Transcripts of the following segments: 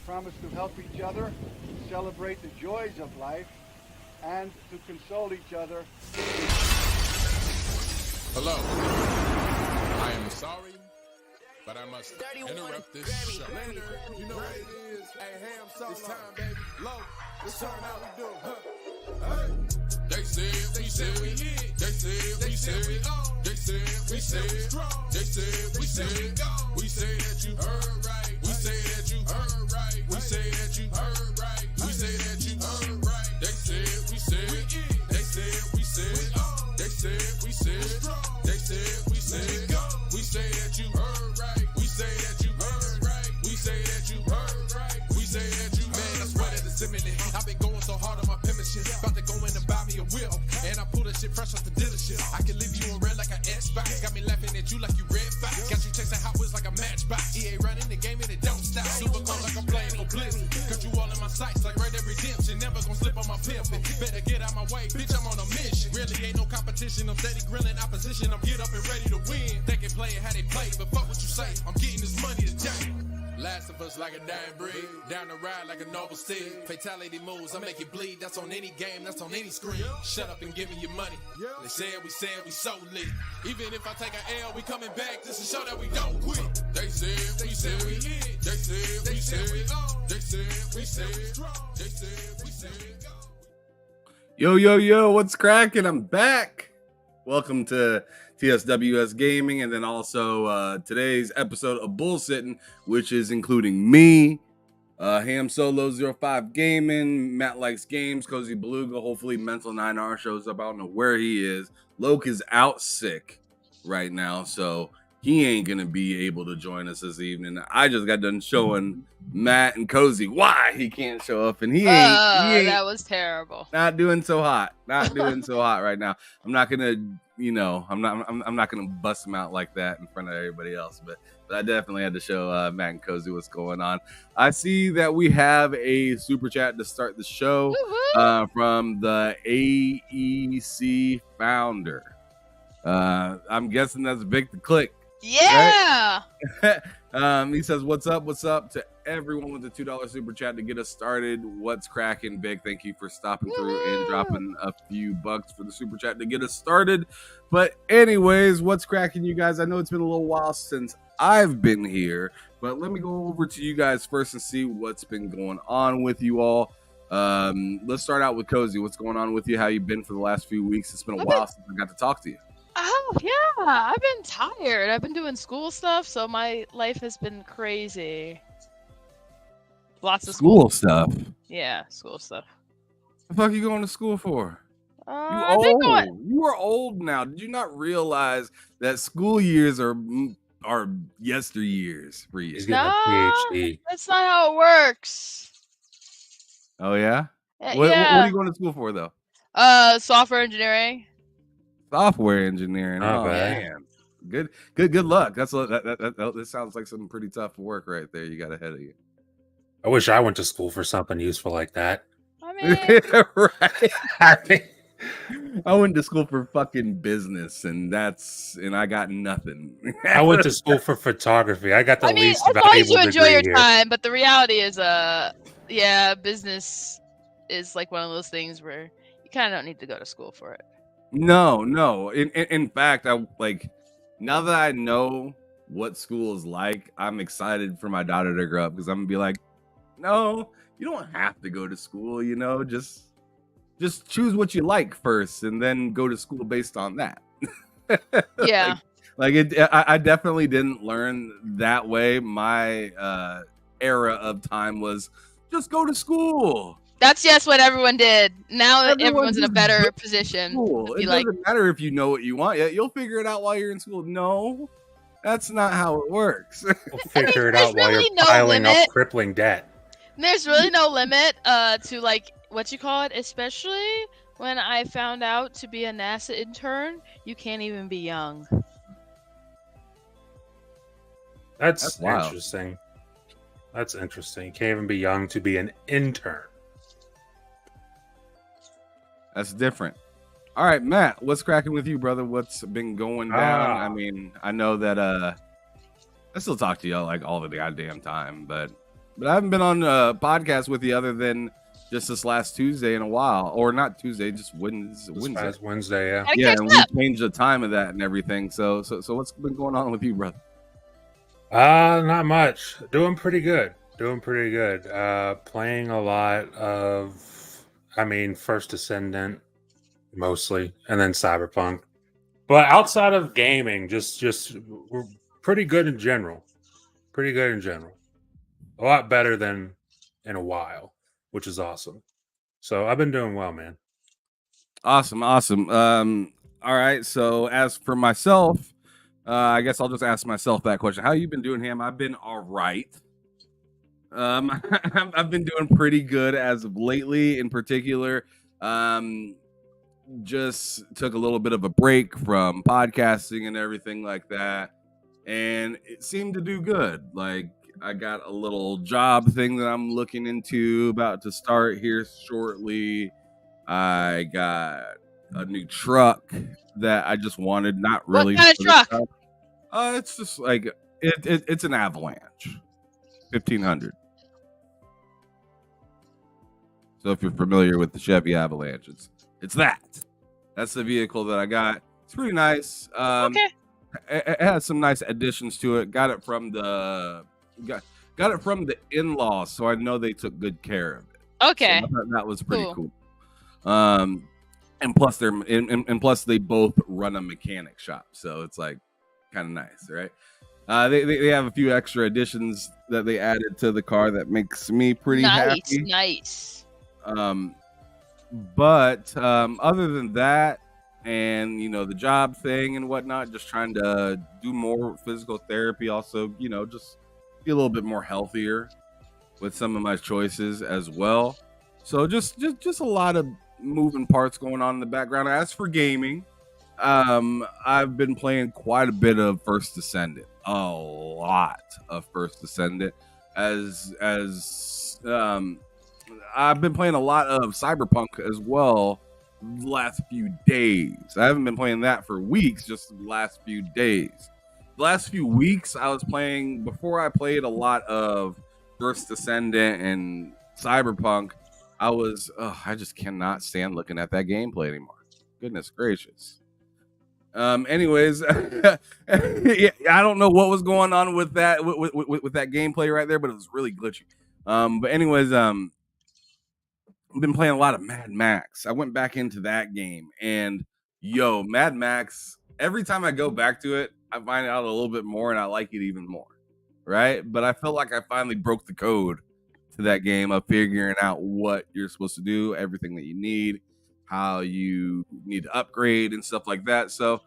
promise to help each other, celebrate the joys of life, and to console each other. Hello. I am sorry, but I must interrupt this show. You know what it is? Hey, Ham Solo. It's time, baby. Low. It's time how we do. Hey. They said, we said we hit. They said, we said we on. They said, we said we strong. They said, we said we gone. We say that you heard right. We say that you heard right. We say that you heard right. We say that you heard right. They said, we said we in. They said, we said we on. They said, we said strong. They said, we said go. We say that you heard right. We say that you heard right. We say that you heard right. We say that you man, I swear that it's imminent. I've been going so hard on my penmanship. About to go in and buy me a wheel. And I pull that shit fresh off the dealership. I can leave you in red like an Xbox. Got me laughing at you like you red fox. Got you chasing Hot Wheels like a matchbox. EA running the game and it don't stop. Super cold like I'm playing for Blizzard. Cut you all in my sights like Red Dead Redemption. Never gonna slip on my pimpin'. Better get out my way, bitch, I'm on a mission. Really ain't no competition. I'm steady grilling opposition. I'm get up and ready to win. They can play it how they play, but fuck what you say. I'm getting this money today. Last of us like a dying breed. Down the ride like a noble steed. Fatality moves, I make it bleed. That's on any game, that's on any screen. Shut up and give me your money. They said we so lit. Even if I take an L, we coming back just to show that we don't quit. They said we said we hit. They said we said we on. They said we said we strong. They said we said we go. Yo, what's cracking? I'm back. Welcome to TSWS Gaming, and then also today's episode of BullSittin, which is including me, Ham Solo 05 Gaming, Matt Likes Games, Cozy Beluga. Hopefully Mental 9R shows up. I don't know where he is. Loke is out sick right now, so he ain't gonna be able to join us this evening. I just got done showing Matt and Cozy why he can't show up, and he ain't that was terrible. Not doing so hot right now. I'm not gonna, I'm not gonna bust him out like that in front of everybody else, but I definitely had to show Matt and Cozy what's going on. I see that we have a super chat to start the show from the AEC founder. I'm guessing that's Victor Click. Yeah. Right? He says, what's up to everyone with the $2 super chat to get us started. What's cracking, Big? Thank you for stopping through and dropping a few bucks for the super chat to get us started. But anyways, what's cracking, you guys? I know it's been a little while since I've been here, but let me go over to you guys first and see what's been going on with you all. Let's start out with Cozy. What's going on with you? How you been for the last few weeks? It's been a while since I got to talk to you. Oh, yeah. I've been tired. I've been doing school stuff, so my life has been crazy. Lots of school stuff. Yeah, school stuff. The fuck are you going to school for? I've been going. You are old now. Did you not realize that school years are yesteryears for you? He's getting a PhD. That's not how it works. Oh, yeah? Yeah. What are you going to school for, though? Software engineering. Software engineering. Oh, man. Good luck. That sounds like some pretty tough work right there you got ahead of you. I wish I went to school for something useful like that. I mean, right. I went to school for fucking business, and I got nothing. I went to school for photography. I got the least as long as valuable you enjoy degree your here. time, but the reality is, business is like one of those things where you kind of don't need to go to school for it. No. In fact, now that I know what school is like, I'm excited for my daughter to grow up, because I'm gonna be like, no, you don't have to go to school, just choose what you like first and then go to school based on that. Yeah. I definitely didn't learn that way. My era of time was just go to school. That's just what everyone did. Now everyone's in a better position. It doesn't matter if you know what you want. You'll figure it out while you're in school. No, that's not how it works. We'll figure it out while you're piling up crippling debt. There's really no limit to what you call it, especially when I found out to be a NASA intern, you can't even be young. That's wild. interesting. That's interesting. You can't even be young to be an intern. That's different. All right, Matt, what's cracking with you, brother? What's been going down? I mean, I know that I still talk to y'all all the goddamn time, but But I haven't been on a podcast with you other than just this last Tuesday in a while, or not Tuesday, just Wednesday. Past Wednesday, yeah. Gotta Yeah, catch and we up. changed the time of that and everything. So what's been going on with you, brother? Not much. Doing pretty good. Playing a lot of, First Descendant mostly, and then Cyberpunk. But outside of gaming, just we're pretty good in general. A lot better than in a while, which is awesome. So I've been doing well, man. Awesome. All right. So as for myself, I guess I'll just ask myself that question. How you been doing, Ham? I've been all right. I've been doing pretty good as of lately. In particular, just took a little bit of a break from podcasting and everything like that, and it seemed to do good. Like, I got a little job thing that I'm looking into, about to start here shortly. I got a new truck that I just wanted, not What really. kind of for the truck? job. It's just like it's an Avalanche 1500. So if you're familiar with the Chevy Avalanche, it's that's the vehicle that I got. It's pretty nice. Okay. It has some nice additions to it. Got it from the in-laws, so I know they took good care of it. Okay. So I thought that was pretty Cool. cool. And plus plus they both run a mechanic shop, so it's like kind of nice, right? They have a few extra additions that they added to the car that makes me pretty happy. Nice. But other than that, and the job thing and whatnot, just trying to do more physical therapy. Also, just be a little bit more healthier with some of my choices as well. So just a lot of moving parts going on in the background. As for gaming, I've been playing quite a bit of First Descendant, a lot of First Descendant, as I've been playing a lot of Cyberpunk as well the last few days. I haven't been playing that for weeks, just the last few days. The last few weeks I was playing, before I played a lot of First Descendant and Cyberpunk, I just cannot stand looking at that gameplay anymore. Goodness gracious. Anyways, yeah, I don't know what was going on with that with that gameplay right there, but it was really glitchy. But anyways, I've been playing a lot of Mad Max. I went back into that game, and Mad Max, every time I go back to it, I find out a little bit more and I like it even more. Right? But I felt like I finally broke the code to that game of figuring out what you're supposed to do, everything that you need, how you need to upgrade and stuff like that. So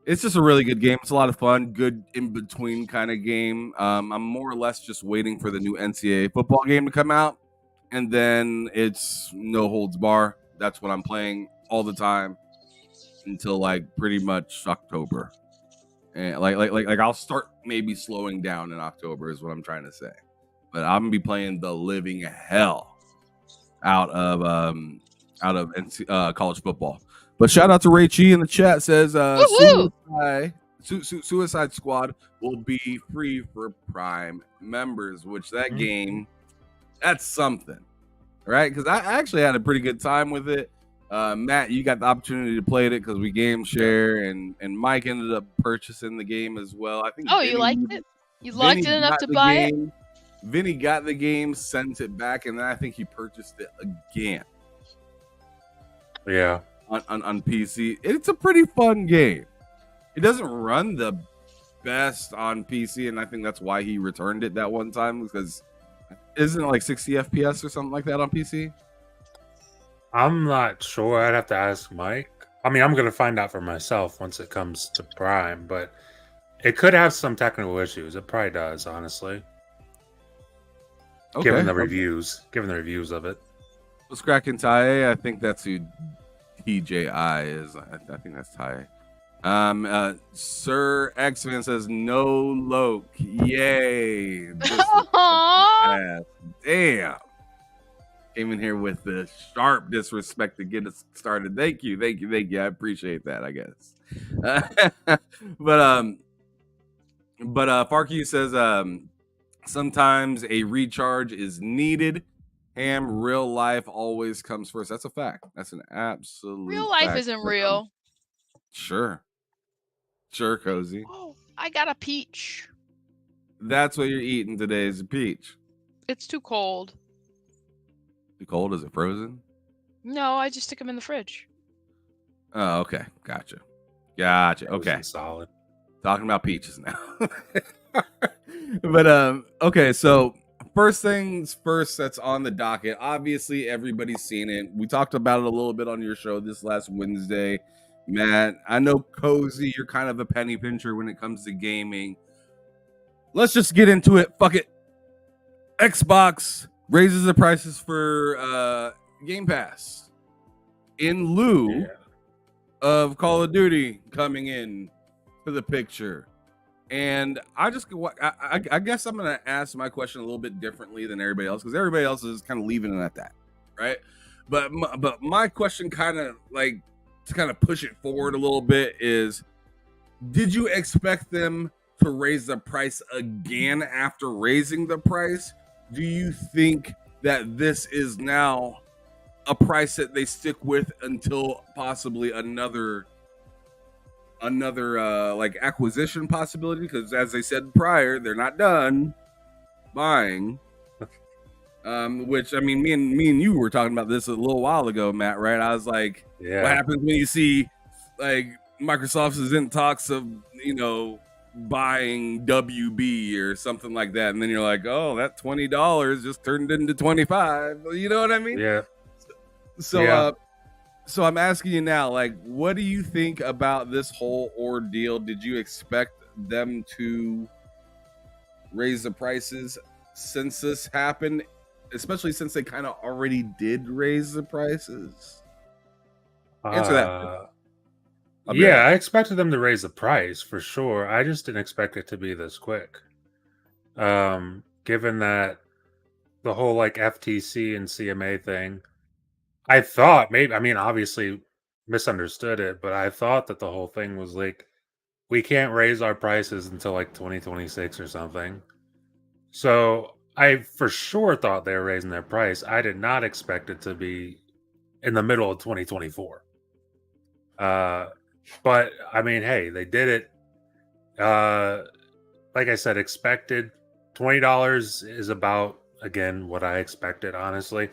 it's just a really good game. It's a lot of fun, good in between kind of game. I'm more or less just waiting for the new NCAA football game to come out, and then it's no holds bar. That's what I'm playing all the time until like pretty much October. And like I'll start maybe slowing down in October is what I'm trying to say. But I'm gonna be playing the living hell out of college football. But shout out to Ray Chi in the chat, says Suicide Squad will be free for Prime members, which that game, that's something, right? Because I actually had a pretty good time with it. Matt, you got the opportunity to play it because we game share, and Mike ended up purchasing the game as well. I think. Oh, you liked it? You liked it enough to buy it? Vinny got the game, sent it back, and then I think he purchased it again. Yeah. On PC. It's a pretty fun game. It doesn't run the best on PC, and I think that's why he returned it that one time, because isn't it like 60 FPS or something like that on PC? I'm not sure. I'd have to ask Mike. I mean, I'm going to find out for myself once it comes to Prime, but it could have some technical issues. It probably does, honestly. Okay. Given the reviews of it. What's cracking, Ty? I think that's who TJI is. I think that's Ty. Sir X-Man says no Loke. Yay. Damn. Came in here with the sharp disrespect to get us started. Thank you. I appreciate that, I guess. But Farky says Sometimes a recharge is needed. Ham, real life always comes first. That's a fact. That's an absolute Real life fact. isn't real. Sure, Cozy. Oh, I got a peach. That's what you're eating today is a peach. It's too cold. Too cold? Is it frozen? No, I just stick them in the fridge. Oh, okay. Gotcha. Okay. Solid. Talking about peaches now. But okay, so first things first that's on the docket. Obviously, everybody's seen it. We talked about it a little bit on your show this last Wednesday. Matt, I know Cozy, you're kind of a penny pincher when it comes to gaming. Let's just get into it. Fuck it. Xbox raises the prices for Game Pass in lieu of Call of Duty coming in to the picture. And I guess I'm going to ask my question a little bit differently than everybody else, because everybody else is kind of leaving it at that, right? But my question kind of like to kind of push it forward a little bit is, did you expect them to raise the price again after raising the price? Do you think that this is now a price that they stick with until possibly another like acquisition possibility? Because as I said prior, they're not done buying. Which I mean, me and you were talking about this a little while ago, Matt, right? I was like, what happens when you see like Microsoft is in talks of, buying WB or something like that, and then you're like, oh, that $20 just turned into $25. You know what I mean? Yeah. So I'm asking you now, like, what do you think about this whole ordeal? Did you expect them to raise the prices since this happened, especially since they kind of already did raise the prices? Answer that. Yeah, I expected them to raise the price for sure. I just didn't expect it to be this quick. Given that the whole like FTC and CMA thing, I thought maybe, obviously misunderstood it, but I thought that the whole thing was like, we can't raise our prices until like 2026 or something. So I for sure thought they were raising their price. I did not expect it to be in the middle of 2024. But I mean, hey, they did it. Like I said, expected. $20 is about, again, what I expected, honestly.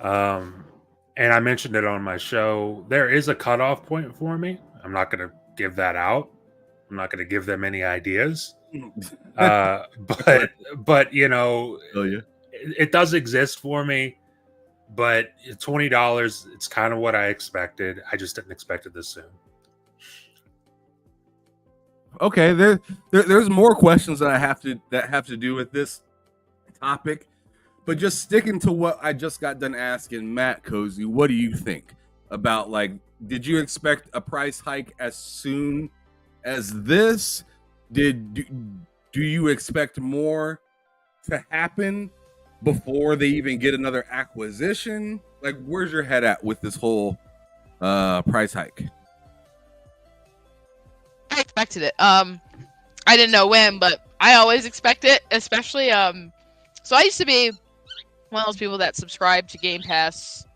And I mentioned it on my show. There is a cutoff point for me. I'm not going to give that out. I'm not going to give them any ideas. But it does exist for me. But $20, it's kind of what I expected. I just didn't expect it this soon. Okay, there's more questions that have to do with this topic, but just sticking to what I just got done asking Matt Cozy, what do you think about, like, did you expect a price hike as soon as this? Do you expect more to happen before they even get another acquisition? Like, where's your head at with this whole price hike? I expected it. I didn't know when, but I always expect it, especially so I used to be one of those people that subscribed to Game Pass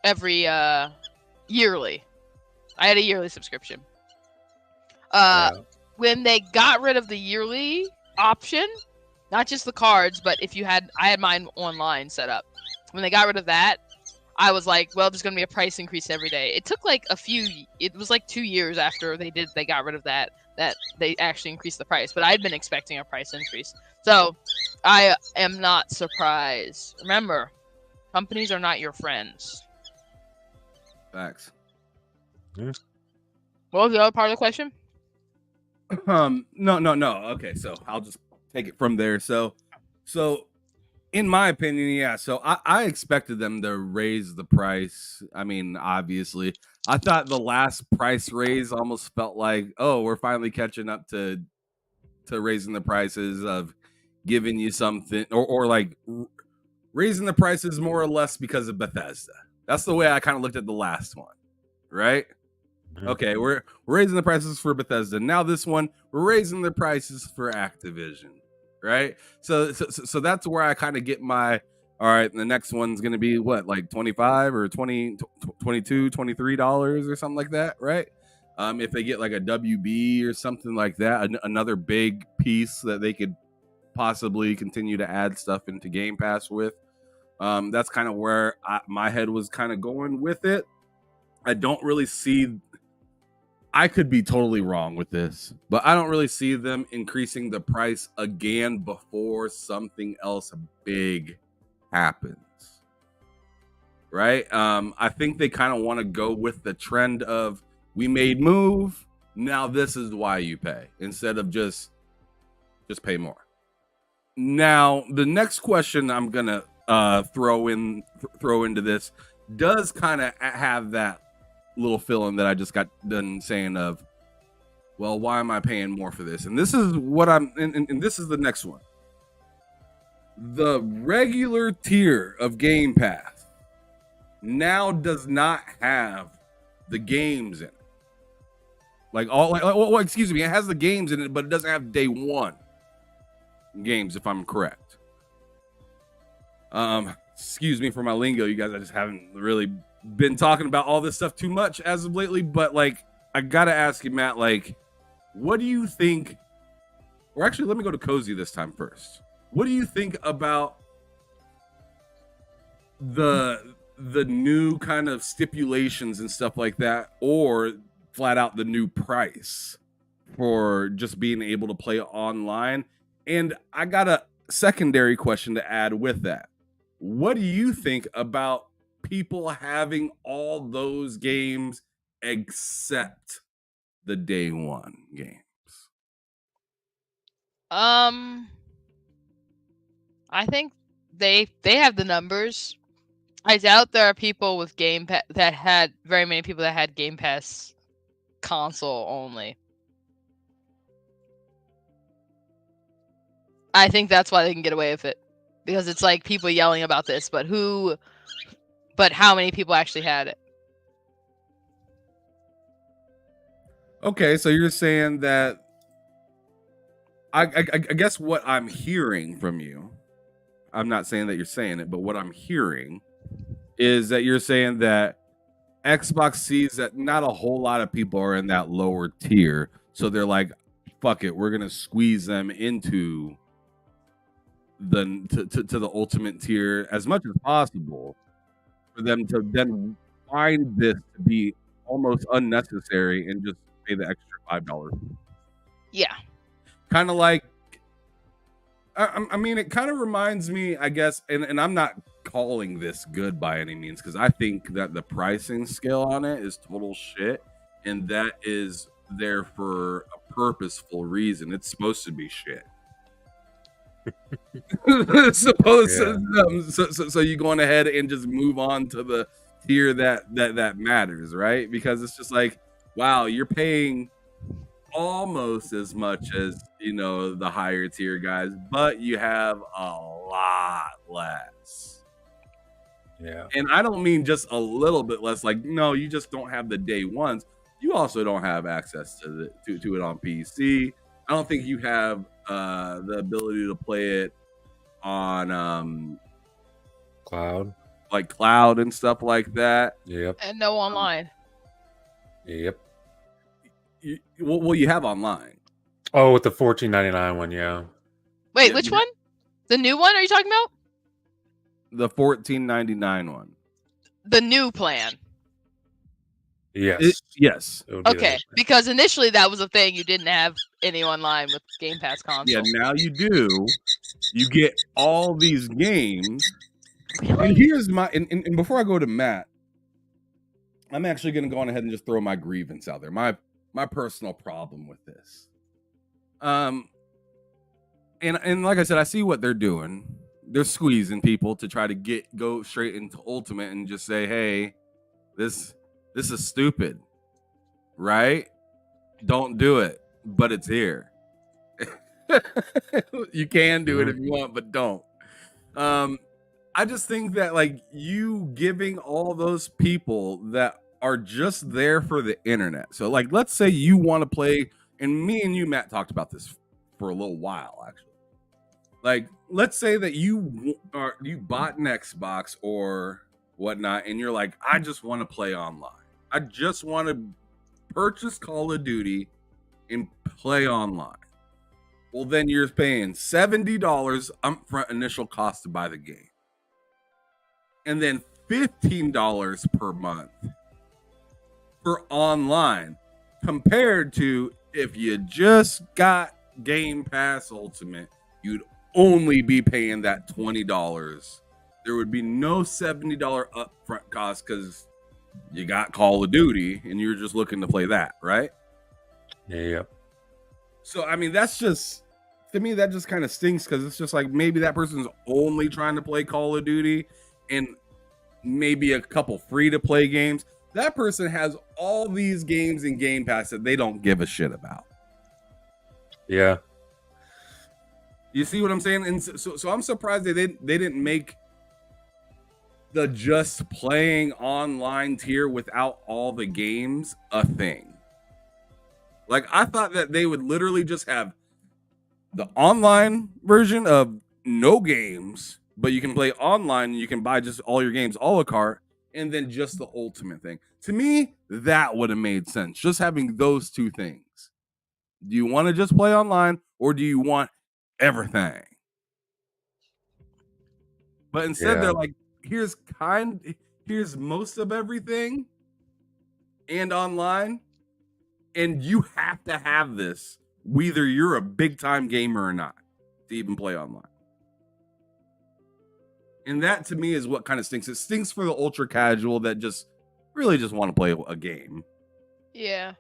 every yearly. I had a yearly subscription. When they got rid of the yearly option, not just the cards, but I had mine online set up. When they got rid of that, I was like, well, there's going to be a price increase every day. It took like it was like 2 years after they got rid of that they actually increased the price. But I'd been expecting a price increase. So I am not surprised. Remember, companies are not your friends. Facts. What was the other part of the question? No. Okay, so I'll just take it from there. So in my opinion, yeah. So I expected them to raise the price. I mean, obviously, I thought the last price raise almost felt like, oh, we're finally catching up to raising the prices of giving you something, or like raising the prices more or less because of Bethesda. That's the way I kind of looked at the last one, right? Mm-hmm. Okay, we're raising the prices for Bethesda. Now this one, we're raising the prices for Activision, right? So that's where I kind of get my, all right, the next one's going to be what, like 25 or 20, 22, $23 or something like that, right? If they get like a WB or something like that, another big piece that they could possibly continue to add stuff into Game Pass with. That's kind of where my head was kind of going with it. I don't really see, I could be totally wrong with this, but I don't really see them increasing the price again before something else big happens. Right? I think they kind of want to go with the trend of, we made move, now this is why you pay, instead of just pay more. Now, the next question I'm gonna throw into this does kind of have that little feeling that I just got done saying of, well, why am I paying more for this? And this is what and this is the next one. The regular tier of Game Pass now does not have the games in it. Excuse me, it has the games in it, but it doesn't have day one games, if I'm correct. Excuse me for my lingo, you guys. I just haven't really been talking about all this stuff too much as of lately, but like, I gotta ask you, Matt, like, what do you think? Or actually, let me go to Cozy this time first. What do you think about the new kind of stipulations and stuff like that, or flat out the new price for just being able to play online? And I got a secondary question to add with that. What do you think about people having all those games except the day one games? I think they have the numbers. I doubt there are people with Game Pass that had very many people that had Game Pass console only. I think that's why they can get away with it, because it's like people yelling about this, but how many people actually had it? Okay, so you're saying that, I guess what I'm hearing from you, I'm not saying that you're saying it, but what I'm hearing is that you're saying that Xbox sees that not a whole lot of people are in that lower tier, so they're like, fuck it, we're gonna squeeze them into to the ultimate tier as much as possible, for them to then find this to be almost unnecessary and just pay the extra $5. Yeah. Kind of like, I mean, it kind of reminds me, I guess, and I'm not calling this good by any means, because I think that the pricing scale on it is total shit, and that is there for a purposeful reason. It's supposed to be shit. So you going ahead and just move on to the tier that matters, right? Because it's just like, wow, you're paying almost as much as, you know, the higher tier guys, but you have a lot less. Yeah. And I don't mean just a little bit less, like, no, you just don't have the day ones. You also don't have access to it on PC. I don't think you have the ability to play it on Cloud, like cloud and stuff like that. Yep. And no online. Yep. Well, you have online. Oh, with the $14.99 one, yeah. Wait, Yeah, which one? The new one are you talking about? The $14.99 one. The new plan. Yes. Yes. It would be Okay, that. because initially that was a thing. You didn't have any online with Game Pass console. Yeah, now you do. You get all these games. Really? And here's my and before I go to Matt, I'm actually going to go on ahead and just throw my grievance out there. My personal problem with this. And like I said, I see what they're doing. They're squeezing people to try to go straight into Ultimate and just say, "Hey, this is stupid." Right? Don't do it, but it's here. You can do it if you want, but don't. I just think that, like, you giving all those people that are just there for the internet. So, like, let's say you want to play, and me and you, Matt, talked about this for a little while, actually. Like, let's say that you bought an Xbox or whatnot, and you're like, I just want to play online. I just want to purchase Call of Duty and play online. Well, then you're paying $70 upfront initial cost to buy the game, and then $15 per month for online, compared to if you just got Game Pass Ultimate, you'd only be paying that $20. There would be no $70 upfront cost because you got Call of Duty and you're just looking to play that, right? Yep. So, I mean, that's just, to me, that just kind of stinks because it's just like maybe that person's only trying to play Call of Duty and maybe a couple free-to-play games. That person has all these games in Game Pass that they don't give a shit about. Yeah. You see what I'm saying? And so I'm surprised they didn't make the just playing online tier without all the games a thing. Like, I thought that they would literally just have the online version of no games, but you can play online and you can buy just all your games a la carte, and then just the ultimate thing. To me, that would have made sense. Just having those two things. Do you want to just play online, or do you want everything? But instead, they're like, here's most of everything and online, and you have to have this whether you're a big time gamer or not to even play online. And that to me is what kind of stinks. It stinks for the ultra casual that just really just want to play a game. Yeah.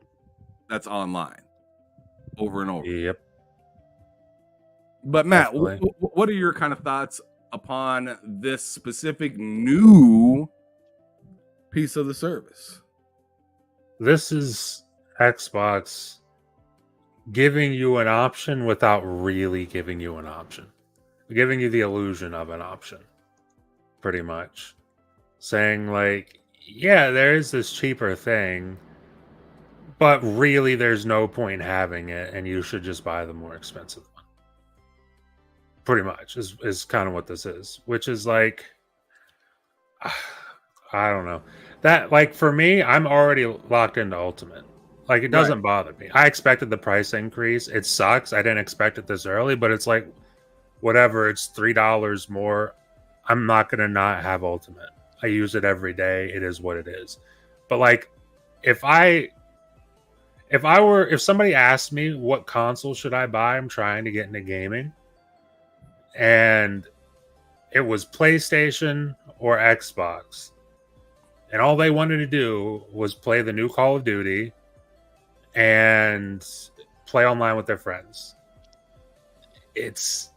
That's online over and over. Yep. But Matt, what are your kind of thoughts upon this specific new piece of the service? This is Xbox giving you an option without really giving you an option. Giving you the illusion of an option. Pretty much. Saying like, yeah, there is this cheaper thing, but really there's no point in having it and you should just buy the more expensive one. Pretty much is kind of what this is, which is like, I don't know. That, like, for me, I'm already locked into Ultimate. Like, it doesn't bother me. I expected the price increase. It sucks. I didn't expect it this early, but it's like, whatever, it's $3 more. I'm not going to not have Ultimate. I use it every day. It is what it is. But like, if somebody asked me what console should I buy, I'm trying to get into gaming, and it was PlayStation or Xbox, and all they wanted to do was play the new Call of Duty and play online with their friends. It's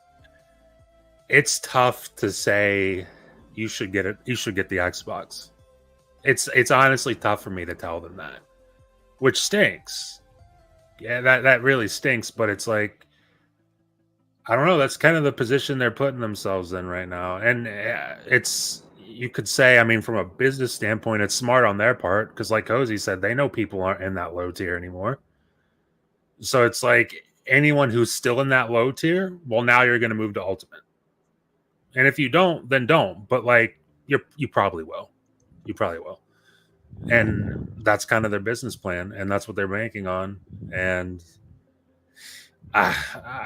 tough to say you should get it. You should get the Xbox. It's honestly tough for me to tell them that, which stinks. Yeah, that really stinks. But it's like, I don't know. That's kind of the position they're putting themselves in right now, and it's, you could say, I mean, from a business standpoint, it's smart on their part because, like Cozy said, they know people aren't in that low tier anymore. So it's like anyone who's still in that low tier, well, now you're going to move to Ultimate. And if you don't, then don't. But like, you probably will. You probably will. And that's kind of their business plan, and that's what they're banking on. And I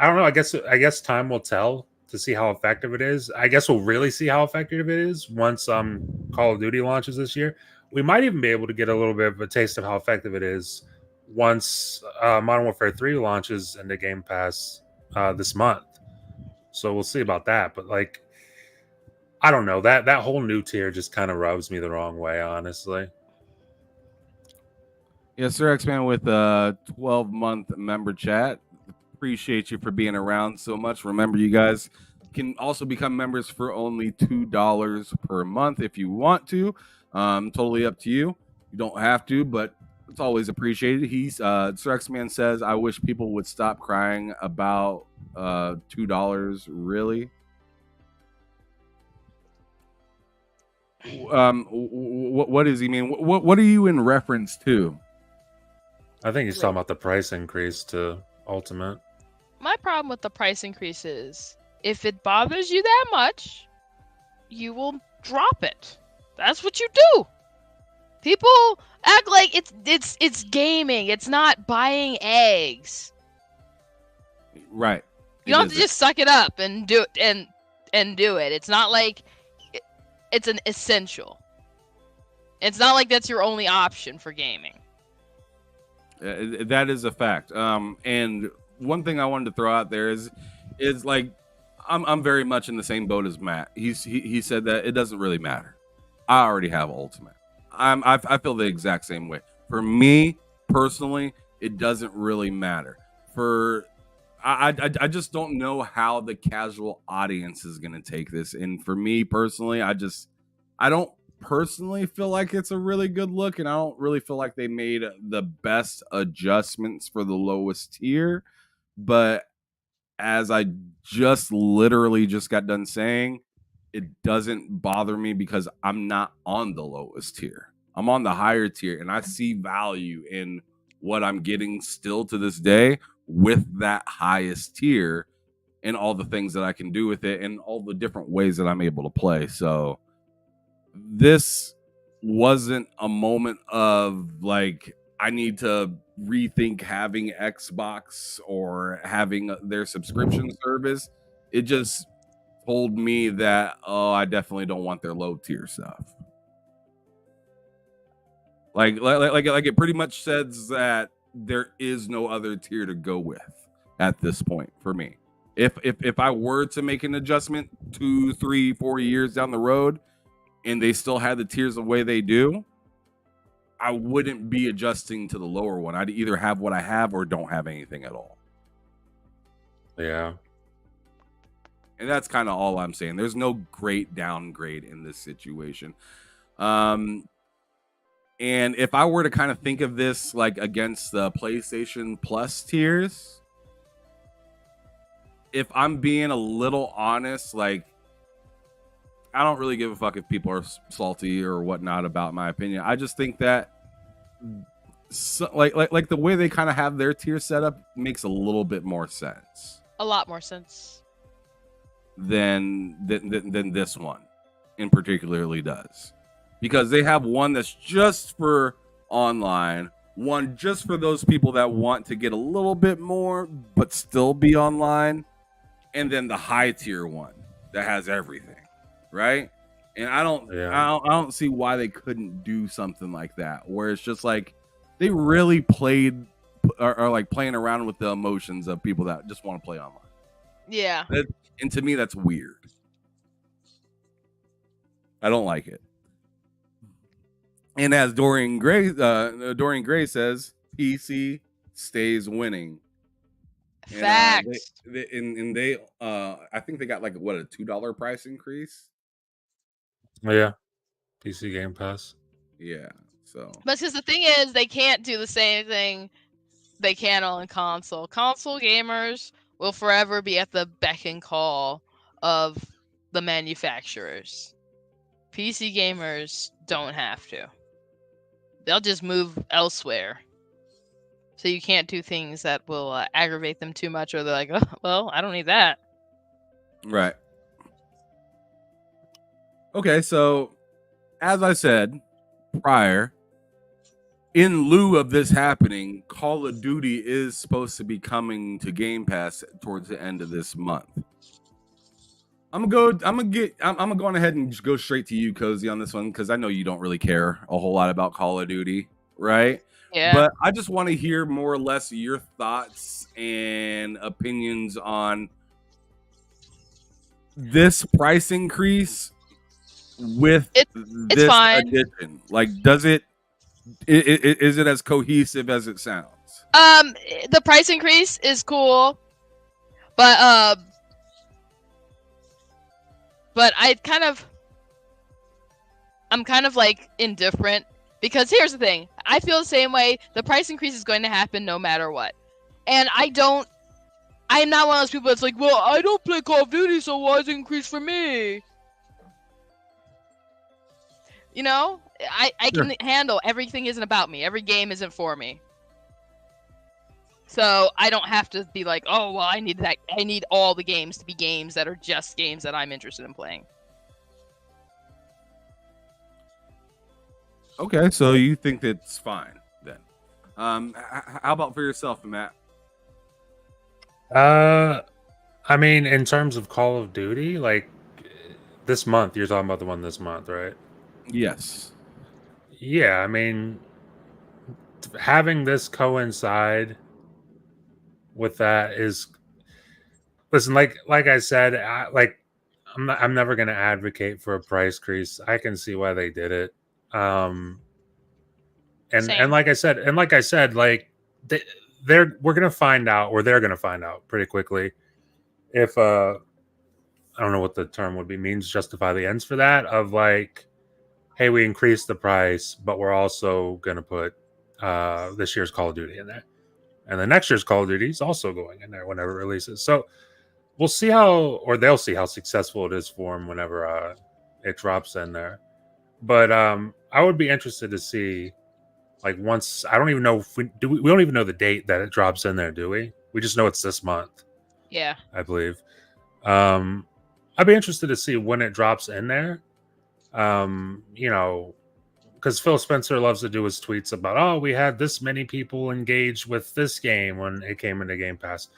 don't know. I guess time will tell to see how effective it is. I guess we'll really see how effective it is once Call of Duty launches this year. We might even be able to get a little bit of a taste of how effective it is once Modern Warfare 3 launches into Game Pass this month. So we'll see about that. But like, I don't know. That whole new tier just kind of rubs me the wrong way, honestly. Yes, sir, X-Man with a 12-month member chat. Appreciate you for being around so much. Remember, you guys can also become members for only $2 per month if you want to. Totally up to you. You don't have to, but it's always appreciated. Sir X-Man says, I wish people would stop crying about $2. Really? What does he mean? What are you in reference to? I think he's talking about the price increase to Ultimate. My problem with the price increase is if it bothers you that much, you will drop it. That's what you do. People act like it's gaming. It's not buying eggs. Right. You don't have to just suck it up and do it and do it. It's not like it's an essential. It's not like that's your only option for gaming. That is a fact. And one thing I wanted to throw out there is like I'm very much in the same boat as Matt. He said that it doesn't really matter. I already have Ultimate. I feel the exact same way. For me personally, it doesn't really matter. I just don't know how the casual audience is going to take this. And for me personally, I don't personally feel like it's a really good look, and I don't really feel like they made the best adjustments for the lowest tier. But as I literally just got done saying, it doesn't bother me because I'm not on the lowest tier. I'm on the higher tier, and I see value in what I'm getting still to this day with that highest tier and all the things that I can do with it and all the different ways that I'm able to play. So this wasn't a moment of like, I need to rethink having Xbox or having their subscription service. It just told me that, oh, I definitely don't want their low tier stuff. Like it pretty much says that there is no other tier to go with at this point for me. If I were to make an adjustment 2, 3, 4 years down the road and they still had the tiers the way they do, I wouldn't be adjusting to the lower one. I'd either have what I have or don't have anything at all. Yeah. And that's kind of all I'm saying. There's no great downgrade in this situation. And if I were to kind of think of this like against the PlayStation Plus tiers, if I'm being a little honest, like, I don't really give a fuck if people are salty or whatnot about my opinion. I just think that like the way they kind of have their tier set up makes a little bit more sense. A lot more sense than this one in particularly does. Because they have one that's just for online, one just for those people that want to get a little bit more but still be online, and then the high tier one that has everything, right? And I don't see why they couldn't do something like that, where it's just like they really are like playing around with the emotions of people that just want to play online. Yeah. And to me, that's weird. I don't like it. And as Dorian Gray says, PC stays winning. Facts. And they I think they got like what, a $2 price increase. Oh, yeah. PC Gamepass. Yeah. So. But because the thing is, they can't do the same thing they can on console. Console gamers will forever be at the beck and call of the manufacturers. PC gamers don't have to. They'll just move elsewhere. So you can't do things that will aggravate them too much, or they're like, oh, well, I don't need that. Right. Okay, so as I said prior, in lieu of this happening, Call of Duty is supposed to be coming to Game Pass towards the end of this month. I'm gonna go ahead and just go straight to you, Cozy, on this one, because I know you don't really care a whole lot about Call of Duty, right? Yeah. But I just want to hear more or less your thoughts and opinions on this price increase with this fine. addition. Like, is it as cohesive as it sounds? The price increase is cool, but I'm kind of like indifferent, because here's the thing. I feel the same way. The price increase is going to happen no matter what. And I'm not one of those people that's like, well, I don't play Call of Duty, so why is it increased for me? You know? I can handle everything isn't about me. Every game isn't for me. So I don't have to be like, oh well, I need all the games to be games that are just games that I'm interested in playing. Okay, so you think that's fine then? How about for yourself, Matt? I mean, in terms of Call of Duty, like this month, you're talking about the one this month, right? Yes. Yeah, I mean, having this coincide with that is, listen, like I said, I'm never going to advocate for a price increase. I can see why they did it. And Same. like I said, like we're going to find out, or they're going to find out pretty quickly if I don't know what the term would be, means justify the ends for that, of like, hey, we increased the price, but we're also going to put this year's Call of Duty in there. And the next year's Call of Duty is also going in there whenever it releases. So we'll see they'll see how successful it is for them whenever it drops in there. But I would be interested to see, like, once, I don't even know if we don't even know the date that it drops in there, do we? We just know it's this month. Yeah. I believe. I'd be interested to see when it drops in there. You know, because Phil Spencer loves to do his tweets about, oh, we had this many people engaged with this game when it came into Game Pass.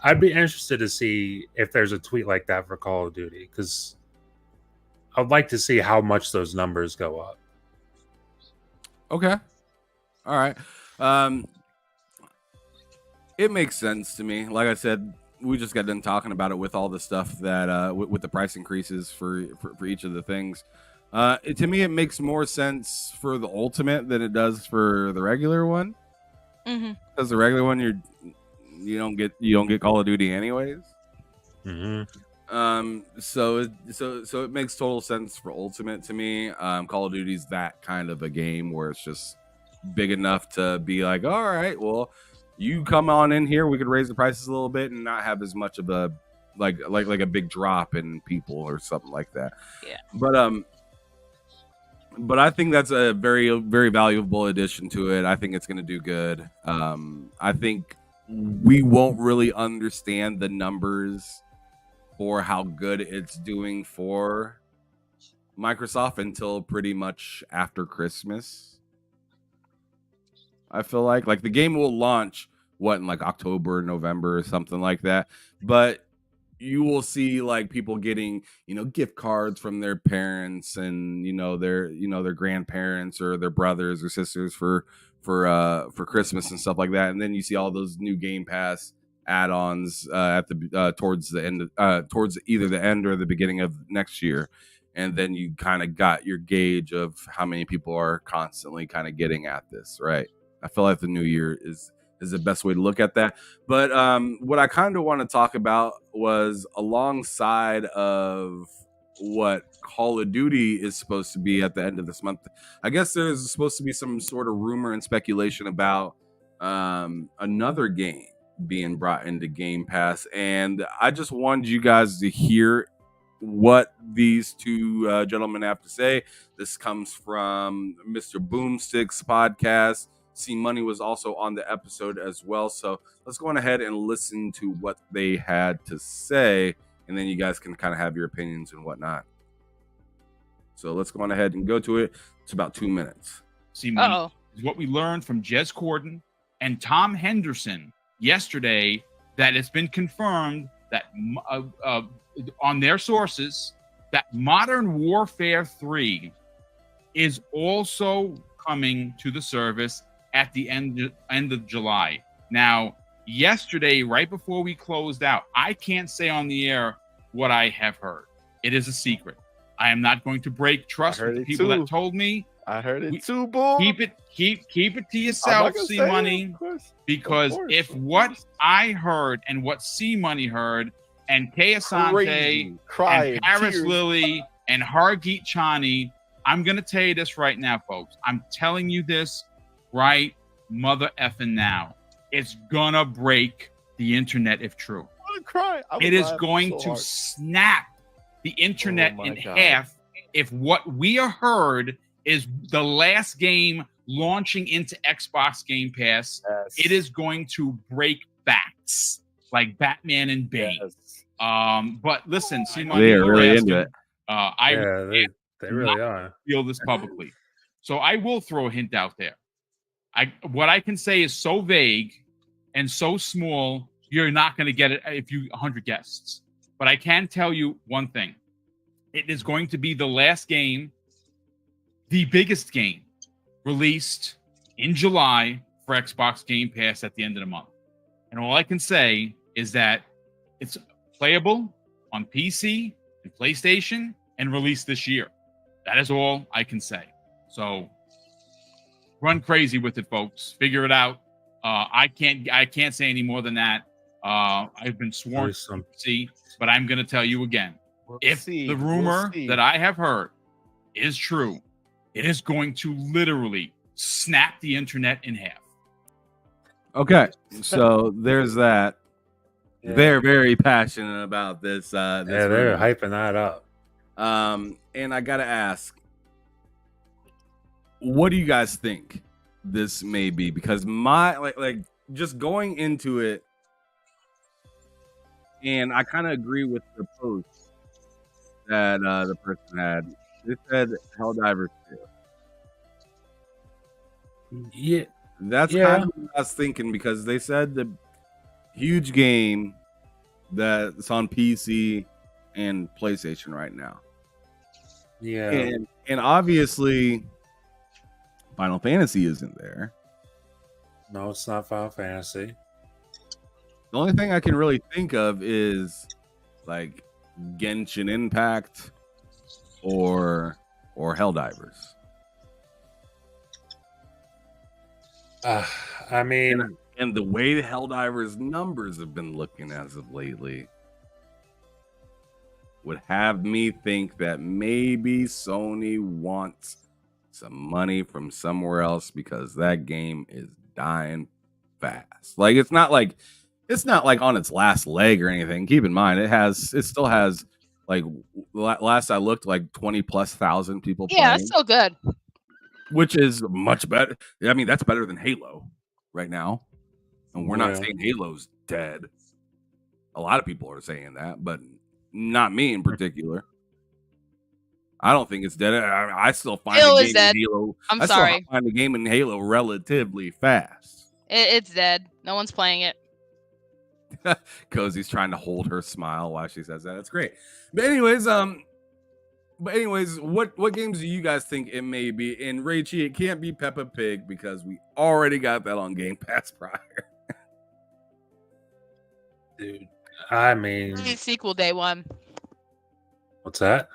I'd be interested to see if there's a tweet like that for Call of Duty, because I'd like to see how much those numbers go up. Okay. All right. It makes sense to me. Like I said, we just got done talking about it with all the stuff that with the price increases for each of the things. To me, it makes more sense for the Ultimate than it does for the regular one. Because the regular one, you don't get Call of Duty anyways. So it makes total sense for Ultimate to me. Call of Duty's that kind of a game where it's just big enough to be like, all right, well, you come on in here, we could raise the prices a little bit and not have as much of a like a big drop in people or something like that. Yeah. But I think that's a very, very valuable addition to it. I think it's going to do good. I think we won't really understand the numbers for how good it's doing for Microsoft until pretty much after Christmas. I feel like the game will launch in like October, November, or something like that. But you will see like people getting, gift cards from their parents and their grandparents or their brothers or sisters for Christmas and stuff like that. And then you see all those new Game Pass add-ons at the towards the end, towards either the end or the beginning of next year. And then you kind of got your gauge of how many people are constantly kind of getting at this, right? I feel like the new year is the best way to look at that. But what I kind of want to talk about was alongside of what Call of Duty is supposed to be at the end of this month. I guess there's supposed to be some sort of rumor and speculation about another game being brought into Game Pass. And I just wanted you guys to hear what these two gentlemen have to say. This comes from Mr. Boomstick's podcast. C Money was also on the episode as well. So let's go on ahead and listen to what they had to say, and then you guys can kind of have your opinions and whatnot. So let's go on ahead and go to it. It's about 2 minutes. C Money is what we learned from Jez Corden and Tom Henderson yesterday, that it's been confirmed that on their sources that Modern Warfare 3 is also coming to the service at the end of July. Now, yesterday, right before we closed out, I can't say on the air what I have heard. It is a secret. I am not going to break trust with the people that told me. I heard it too, boy. Keep it to yourself, C Money. Because if what I heard and what C Money heard, and Kay Asante, and Paris Lily, and Hargeet Chani, I'm gonna tell you this right now, folks. I'm telling you this right mother effing now. It's gonna break the internet if true. It is going to snap the internet in half if what we heard is the last game launching into Xbox Game Pass, Yes. it is going to break backs like Batman and Bane. Yes. But listen, see, They are really into it. I Yeah, they really are. feel this publicly, so I will throw a hint out there. What I can say is so vague and so small, you're not going to get it if you 100 guests. But I can tell you one thing: it is going to be the last game, the biggest game, released in July for Xbox Game Pass at the end of the month. And all I can say is that it's playable on PC and PlayStation and released this year. That is all I can say. So run crazy with it, folks. Figure it out. I can't say any more than that. I've been sworn to see, but I'm going to tell you again. If the rumor that I have heard is true, it is going to literally snap the internet in half. Okay, so there's that. Yeah. They're very passionate about this. Yeah, they're hyping that up. And I gotta ask, what do you guys think this may be? Because my like just going into it, and I kind of agree with the post that the person had. They said Helldivers 2. Yeah, That's kind of what I was thinking, because they said the huge game that's on PC and PlayStation right now. yeah. And obviously Final Fantasy isn't there. No, it's not Final Fantasy. The only thing I can really think of is like Genshin Impact or Helldivers. I mean, And the way the Helldivers numbers have been looking as of lately would have me think that maybe Sony wants some money from somewhere else, because that game is dying fast. Like it's not like on its last leg or anything. Keep in mind, it still has like last I looked, like 20,000+ people playing. Yeah, that's still good. Which is much better. I mean, that's better than Halo right now. And we're not saying Halo's dead. A lot of people are saying that, but not me in particular. I don't think it's dead. I still find Halo the is game dead. in Halo. I'm I still sorry. find the game in Halo relatively fast. It's dead. No one's playing it. Cozy's trying to hold her smile while she says that. That's great. But anyways, what games do you guys think it may be? And Rachie, it can't be Peppa Pig because we already got that on Game Pass prior. dude, I mean, Sequel day one. what's that?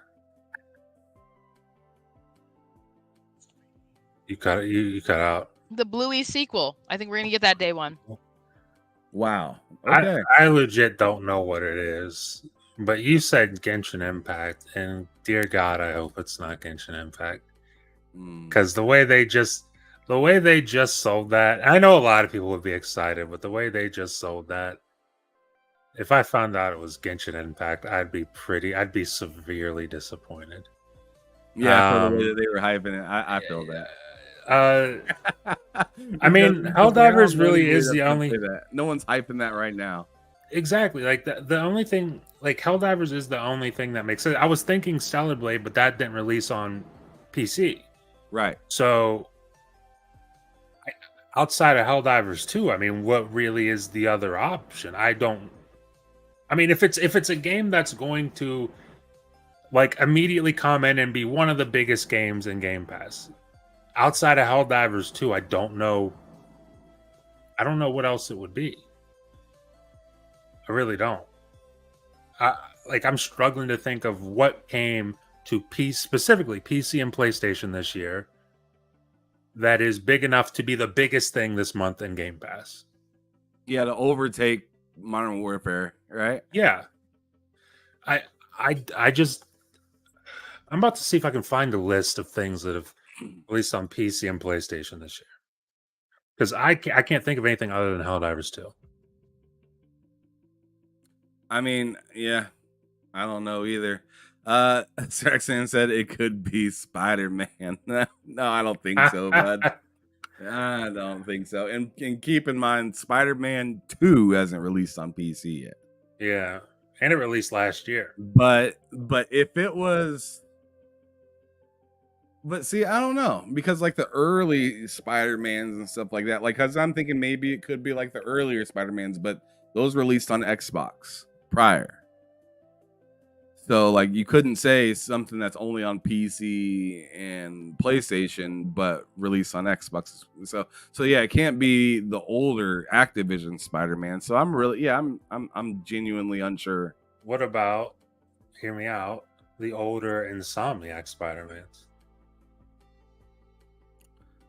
You cut out. The Bluey sequel. I think we're gonna get that day one. Wow. Okay. I legit don't know what it is. But you said Genshin Impact, and dear God, I hope it's not Genshin Impact. Because the way they just sold that, I know a lot of people would be excited, but the way they just sold that, if I found out it was Genshin Impact, I'd be severely disappointed. Yeah, for the way that they were hyping it, I feel that. I mean, Helldivers really is the only. No one's hyping that right now. Exactly, like the only thing, like Helldivers is the only thing that makes sense. I was thinking Stellar Blade, but that didn't release on PC, right? So, outside of Helldivers 2, I mean, what really is the other option? I mean, if it's a game that's going to like immediately come in and be one of the biggest games in Game Pass, outside of Helldivers 2, I don't know what else it would be. I really don't. I'm struggling to think of what came to specifically PC and PlayStation this year that is big enough to be the biggest thing this month in Game Pass. Yeah, to overtake Modern Warfare, right? Yeah. I just I'm about to see if I can find a list of things that have released on PC and PlayStation this year. Because I can't think of anything other than Helldivers 2. I mean, yeah, I don't know either. Saxon said it could be Spider-Man. No, I don't think so, bud. I don't think so. And keep in mind, Spider-Man 2 hasn't released on PC yet. Yeah, and it released last year. But if it was, but see, I don't know, because like the early Spider-Mans and stuff like that, like, because I'm thinking maybe it could be like the earlier Spider-Mans, but those released on Xbox prior. So like you couldn't say something that's only on PC and PlayStation but released on Xbox. So yeah, it can't be the older Activision Spider-Man. So I'm genuinely unsure. What about, hear me out, the older Insomniac Spider-Mans?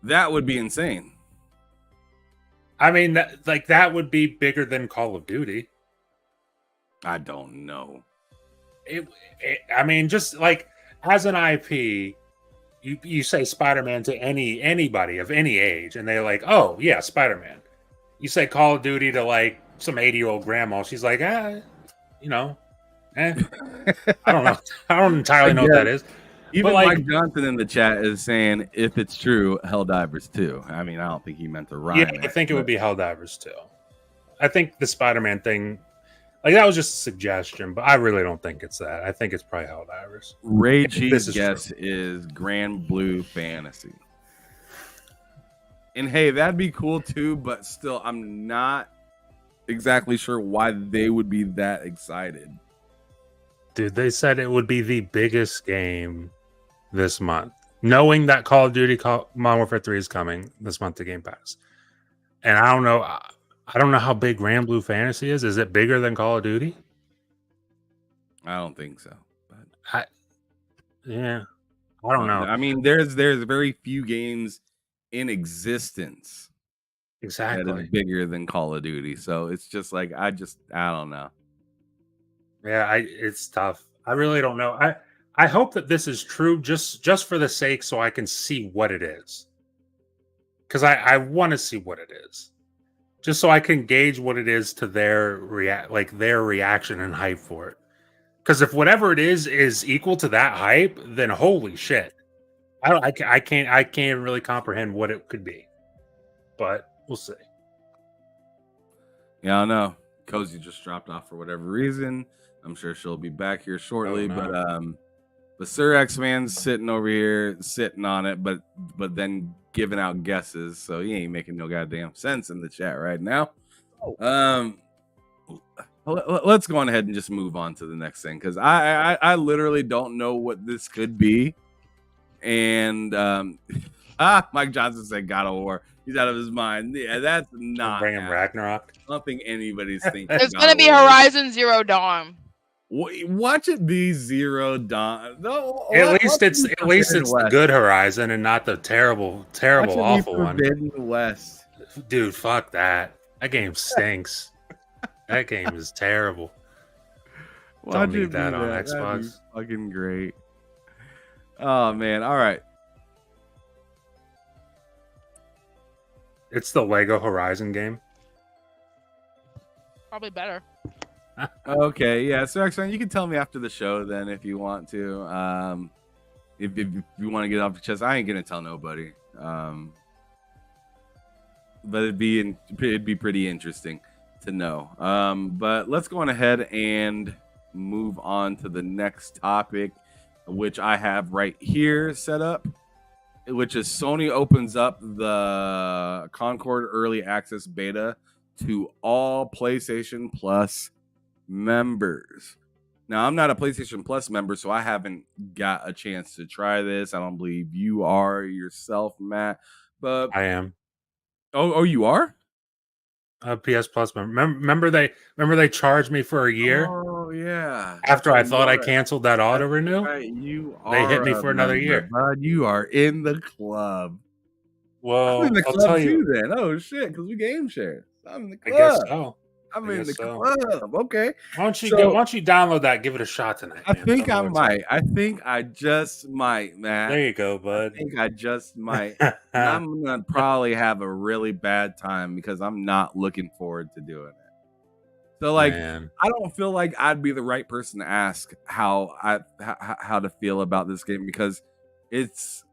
That would be insane. I mean, that would be bigger than Call of Duty. I don't know. I mean, just like as an IP, you say Spider-Man to anybody of any age, and they're like, "Oh yeah, Spider-Man." You say Call of Duty to like some 80-year-old grandma, she's like, I don't know. I don't entirely know what that is. Even like, Mike Johnson in the chat is saying, if it's true, Helldivers 2. I mean, I don't think he meant to rhyme. Yeah, I think it would be Helldivers 2. I think the Spider-Man thing, like, that was just a suggestion, but I really don't think it's that. I think it's probably Helldivers. Ray G's guess is Grand Blue Fantasy. And hey, that'd be cool too, but still, I'm not exactly sure why they would be that excited. Dude, they said it would be the biggest game this month, knowing that Call of Duty Modern Warfare 3 is coming this month to Game Pass. And I don't know how big Grand Blue Fantasy is. Is it bigger than Call of Duty? I don't think so. But I don't know. I mean, there's very few games in existence exactly that is bigger than Call of Duty. So it's just like I don't know. Yeah, it's tough. I really don't know. I hope that this is true just for the sake so I can see what it is. Because I want to see what it is. Just so I can gauge what it is to their reaction and hype for it. Because if whatever it is equal to that hype, then holy shit. I can't really comprehend what it could be. But we'll see. Yeah, I know. Cozy just dropped off for whatever reason. I'm sure she'll be back here shortly, but Sir X-Man's sitting over here, sitting on it, but then giving out guesses, so he ain't making no goddamn sense in the chat right now. Let's go on ahead and just move on to the next thing, because I literally don't know what this could be. And Mike Johnson said God of War. He's out of his mind. Yeah, that's not bring him Ragnarok. I don't think anybody's thinking. There's gonna be Horizon Zero Dawn. Watch it be Zero Dawn. No, at least it's the good Horizon and not the terrible, awful one. Forbidden West. Dude, fuck that. That game stinks. That game is terrible. Don't need that on Xbox. Fucking great. Oh man! All right. It's the Lego Horizon game. Probably better. Okay, yeah. So, X-Man, you can tell me after the show then if you want to. If you want to get off your chest, I ain't gonna tell nobody. But it'd be pretty interesting to know. But let's go on ahead and move on to the next topic, which I have right here set up, which is Sony opens up the Concord Early Access Beta to all PlayStation Plus members. Now, I'm not a PlayStation Plus member, so I haven't got a chance to try this. I don't believe you are yourself, Matt. But I am. Oh, you are? A PS Plus member. Remember they charged me for a year? Oh yeah. After I thought I canceled that auto renew, right. They hit me for another year. Bud, you are in the club. Well, I'm in the I'll club tell you. too then. Oh shit, because we game share. I'm in the I club. guess so. I'm in the club. Okay. Why don't you download that? Give it a shot tonight. I think I might. I think I just might, man. There you go, bud. I think I just might. I'm gonna probably have a really bad time because I'm not looking forward to doing it. So, like, Man. I don't feel like I'd be the right person to ask how to feel about this game because it's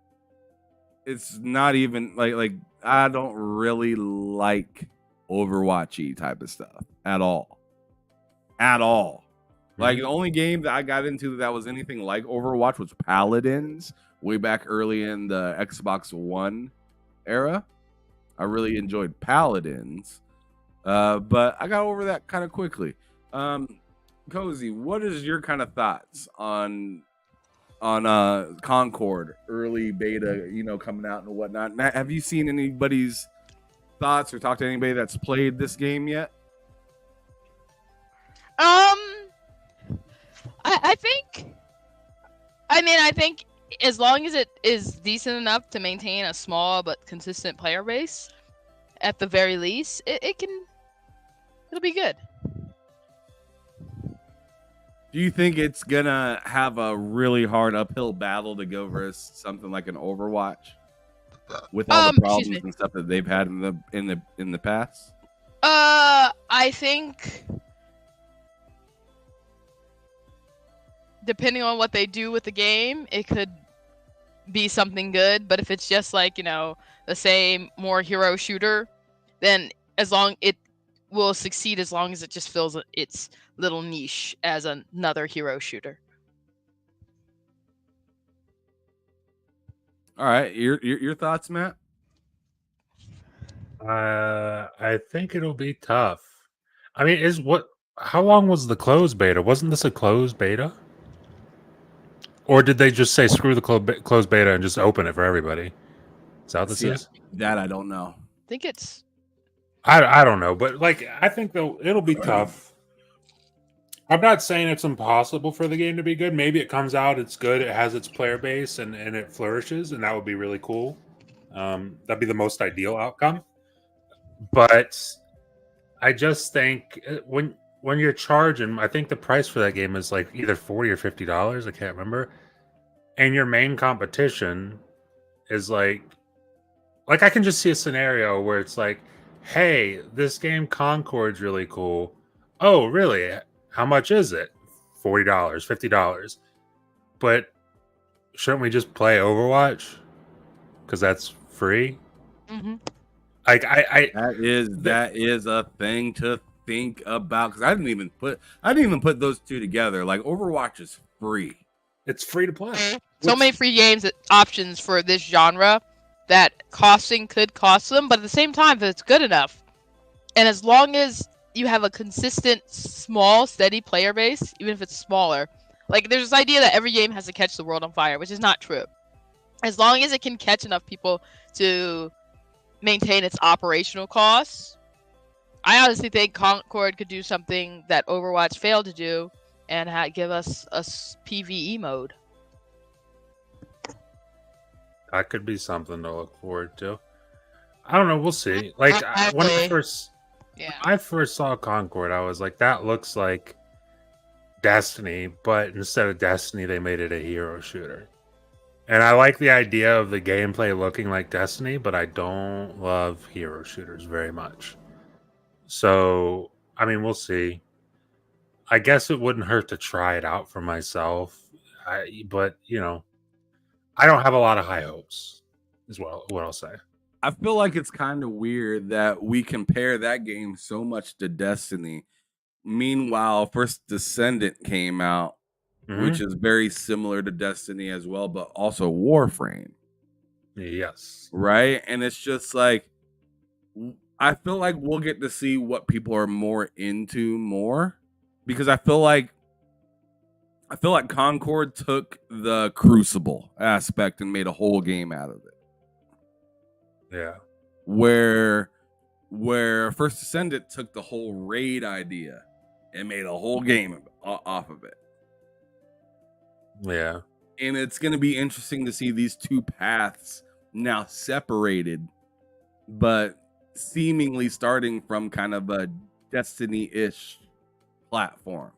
it's not even like I don't really like Overwatchy type of stuff at all. At all. Like the only game that I got into that was anything like Overwatch was Paladins way back early in the Xbox One era. I really enjoyed Paladins. But I got over that kind of quickly. Cozy, what is your kind of thoughts on Concord early beta, coming out and whatnot? Matt, have you seen anybody's thoughts or talked to anybody that's played this game yet? I think as long as it is decent enough to maintain a small but consistent player base, at the very least, it'll be good. Do you think it's gonna have a really hard uphill battle to go versus something like an Overwatch with all the problems and stuff that they've had in the past? I think depending on what they do with the game, it could be something good. But if it's just like the same more hero shooter, then it will succeed as long as it just fills its little niche as another hero shooter. All right, your thoughts, Matt? I think it'll be tough. I mean, how long was the closed beta? Wasn't this a closed beta? Or did they just say screw the closed beta and just open it for everybody? Is that what this is? That I don't know. I think it's. I don't know, but I think it'll be tough. I'm not saying it's impossible for the game to be good. Maybe it comes out, it's good, it has its player base, and it flourishes, and that would be really cool. That'd be the most ideal outcome. But I just think when you're charging, I think the price for that game is either $40 or $50. I can't remember. And your main competition is I can just see a scenario where it's hey, this game Concord's really cool. Oh, really? How much is it? $40, $50. But shouldn't we just play Overwatch? Because that's free. Mm-hmm. That is a thing to think about, because I didn't even put those two together. Overwatch is free. It's free to play. So many free games options for this genre that costing could cost them, but at the same time, if it's good enough, and as long as you have a consistent, small, steady player base, even if it's smaller, there's this idea that every game has to catch the world on fire, which is not true. As long as it can catch enough people to maintain its operational costs, I honestly think Concord could do something that Overwatch failed to do and give us a PvE mode. That could be something to look forward to. I don't know. We'll see. When I first saw Concord, I was like, that looks like Destiny, but instead of Destiny, they made it a hero shooter. And I like the idea of the gameplay looking like Destiny, but I don't love hero shooters very much. So, I mean, we'll see. I guess it wouldn't hurt to try it out for myself. But, I don't have a lot of high hopes, is what I'll say. I feel like it's kind of weird that we compare that game so much to Destiny. Meanwhile, First Descendant came out, which is very similar to Destiny as well, but also Warframe. Yes. Right? And it's just I feel like we'll get to see what people are more into more, because I feel like Concord took the Crucible aspect and made a whole game out of it. Yeah. Where First Descendant took the whole raid idea and made a whole game off of it. Yeah. And it's going to be interesting to see these two paths now separated, but seemingly starting from kind of a Destiny-ish platform.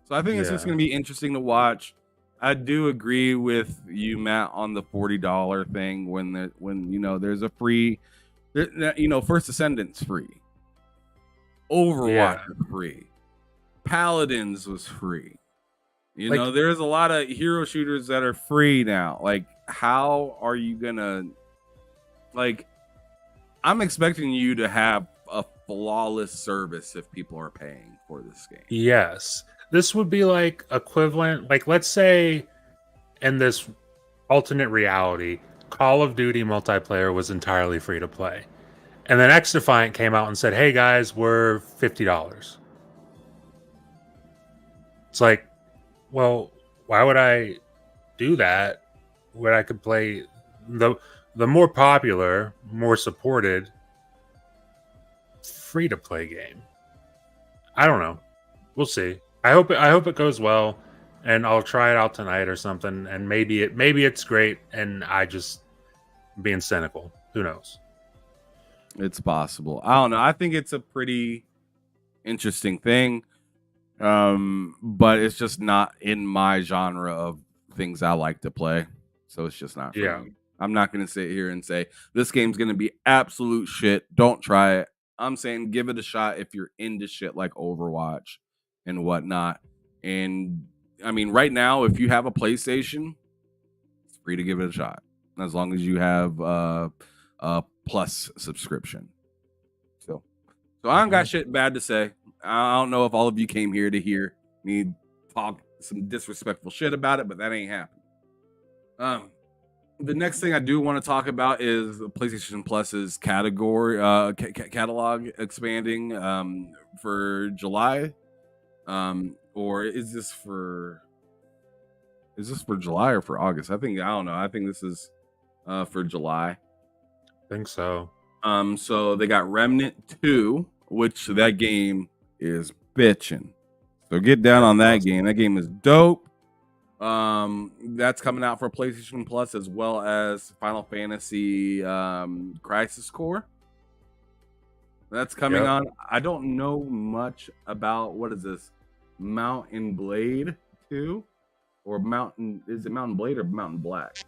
So I think it's just going to be interesting to watch. I do agree with you, Matt, on the $40 thing when there's a free, First Descendant's free. Overwatch is free. Paladins was free. You Like- know, there's a lot of hero shooters that are free now. Like, how are you gonna, like, I'm expecting you to have a flawless service if people are paying for this game. Yes. This would be like equivalent, like let's say in this alternate reality, Call of Duty multiplayer was entirely free to play. And then X Defiant came out and said, hey guys, we're $50. It's like, well, why would I do that when I could play the more popular, more supported free to play game? I don't know. We'll see. I hope it goes well, and I'll try it out tonight or something, and maybe it's great and I just being cynical. Who knows? It's possible. I don't know. I think it's a pretty interesting thing. But it's just not in my genre of things I like to play. So it's just not for me. I'm not going to sit here and say this game's going to be absolute shit. Don't try it. I'm saying give it a shot if you're into shit like Overwatch and whatnot. And I mean, right now, if you have a PlayStation, it's free to give it a shot as long as you have a Plus subscription. So I don't got shit bad to say. I don't know if all of you came here to hear me talk some disrespectful shit about it, but that ain't happening. The next thing I do want to talk about is the PlayStation Plus's category catalog expanding for July. Or is this for July or for August? I don't know. I think this is for July. I think so. So they got Remnant 2, which that game is bitching. So get down on that game. That game is dope. That's coming out for PlayStation Plus as well as Final Fantasy Crisis Core. That's coming on. I don't know much about what is this? Mount and Blade 2? Or Mountain, is it Mountain Blade or Mountain Black?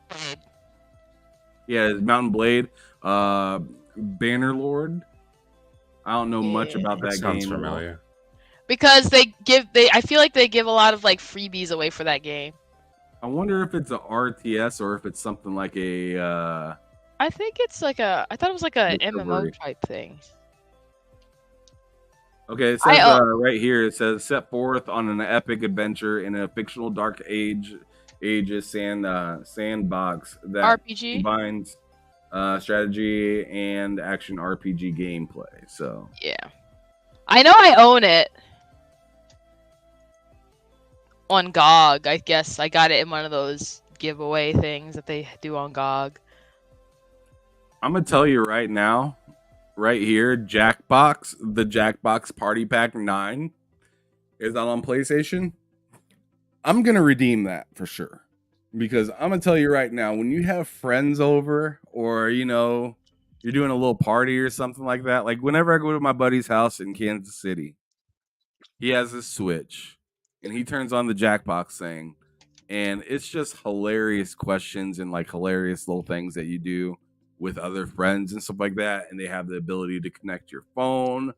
Yeah, it's Mountain Blade. Bannerlord. I don't know much about that sounds game. familiar. Because I feel like they give a lot of like freebies away for that game. I wonder if it's a RTS or if it's something like a I think it's like I thought it was like a Discovery. MMO type thing. Okay, it says right here, it says set forth on an epic adventure in a fictional dark ages sandbox that RPG combines strategy and action RPG gameplay. So yeah, I know I own it on GOG. I guess I got it in one of those giveaway things that they do on GOG. I'm gonna tell you right now, right here, the Jackbox Party Pack 9 is out on PlayStation. I'm gonna redeem that for sure. Because I'm gonna tell you right now, when you have friends over or you're doing a little party or something like that, like whenever I go to my buddy's house in Kansas City, he has a Switch and he turns on the Jackbox thing, and it's just hilarious questions and like hilarious little things that you do with other friends and stuff like that. And they have the ability to connect your phone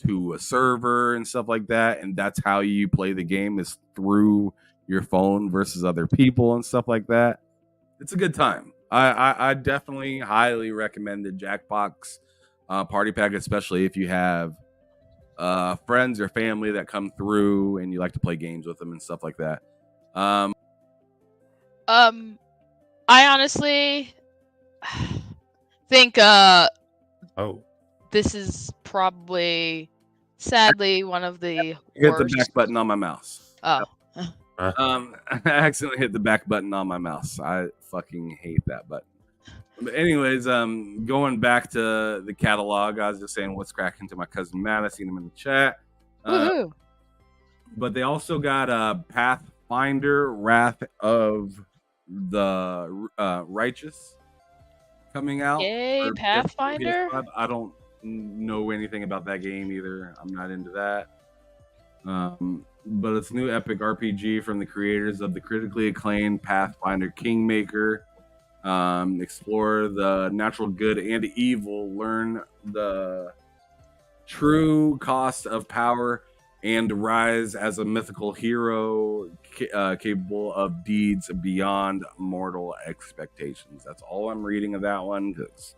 to a server and stuff like that. And that's how you play the game, is through your phone versus other people and stuff like that. It's a good time. I definitely highly recommend the Jackbox Party Pack, especially if you have friends or family that come through and you like to play games with them and stuff like that. I honestly think this is probably sadly one of the Hit worst. the back button on my mouse. Oh. I accidentally hit the back button on my mouse. I fucking hate that button. But anyways, going back to the catalog, I was just saying what's cracking to my cousin Matt. I seen him in the chat. Woohoo. But they also got Pathfinder Wrath of the Righteous coming out. Yay, for Pathfinder? PS5. I don't know anything about that game either. I'm not into that. But it's a new epic RPG from the creators of the critically acclaimed Pathfinder Kingmaker. Explore the natural good and evil, learn the true cost of power, and rise as a mythical hero capable of deeds beyond mortal expectations. That's all I'm reading of that one, because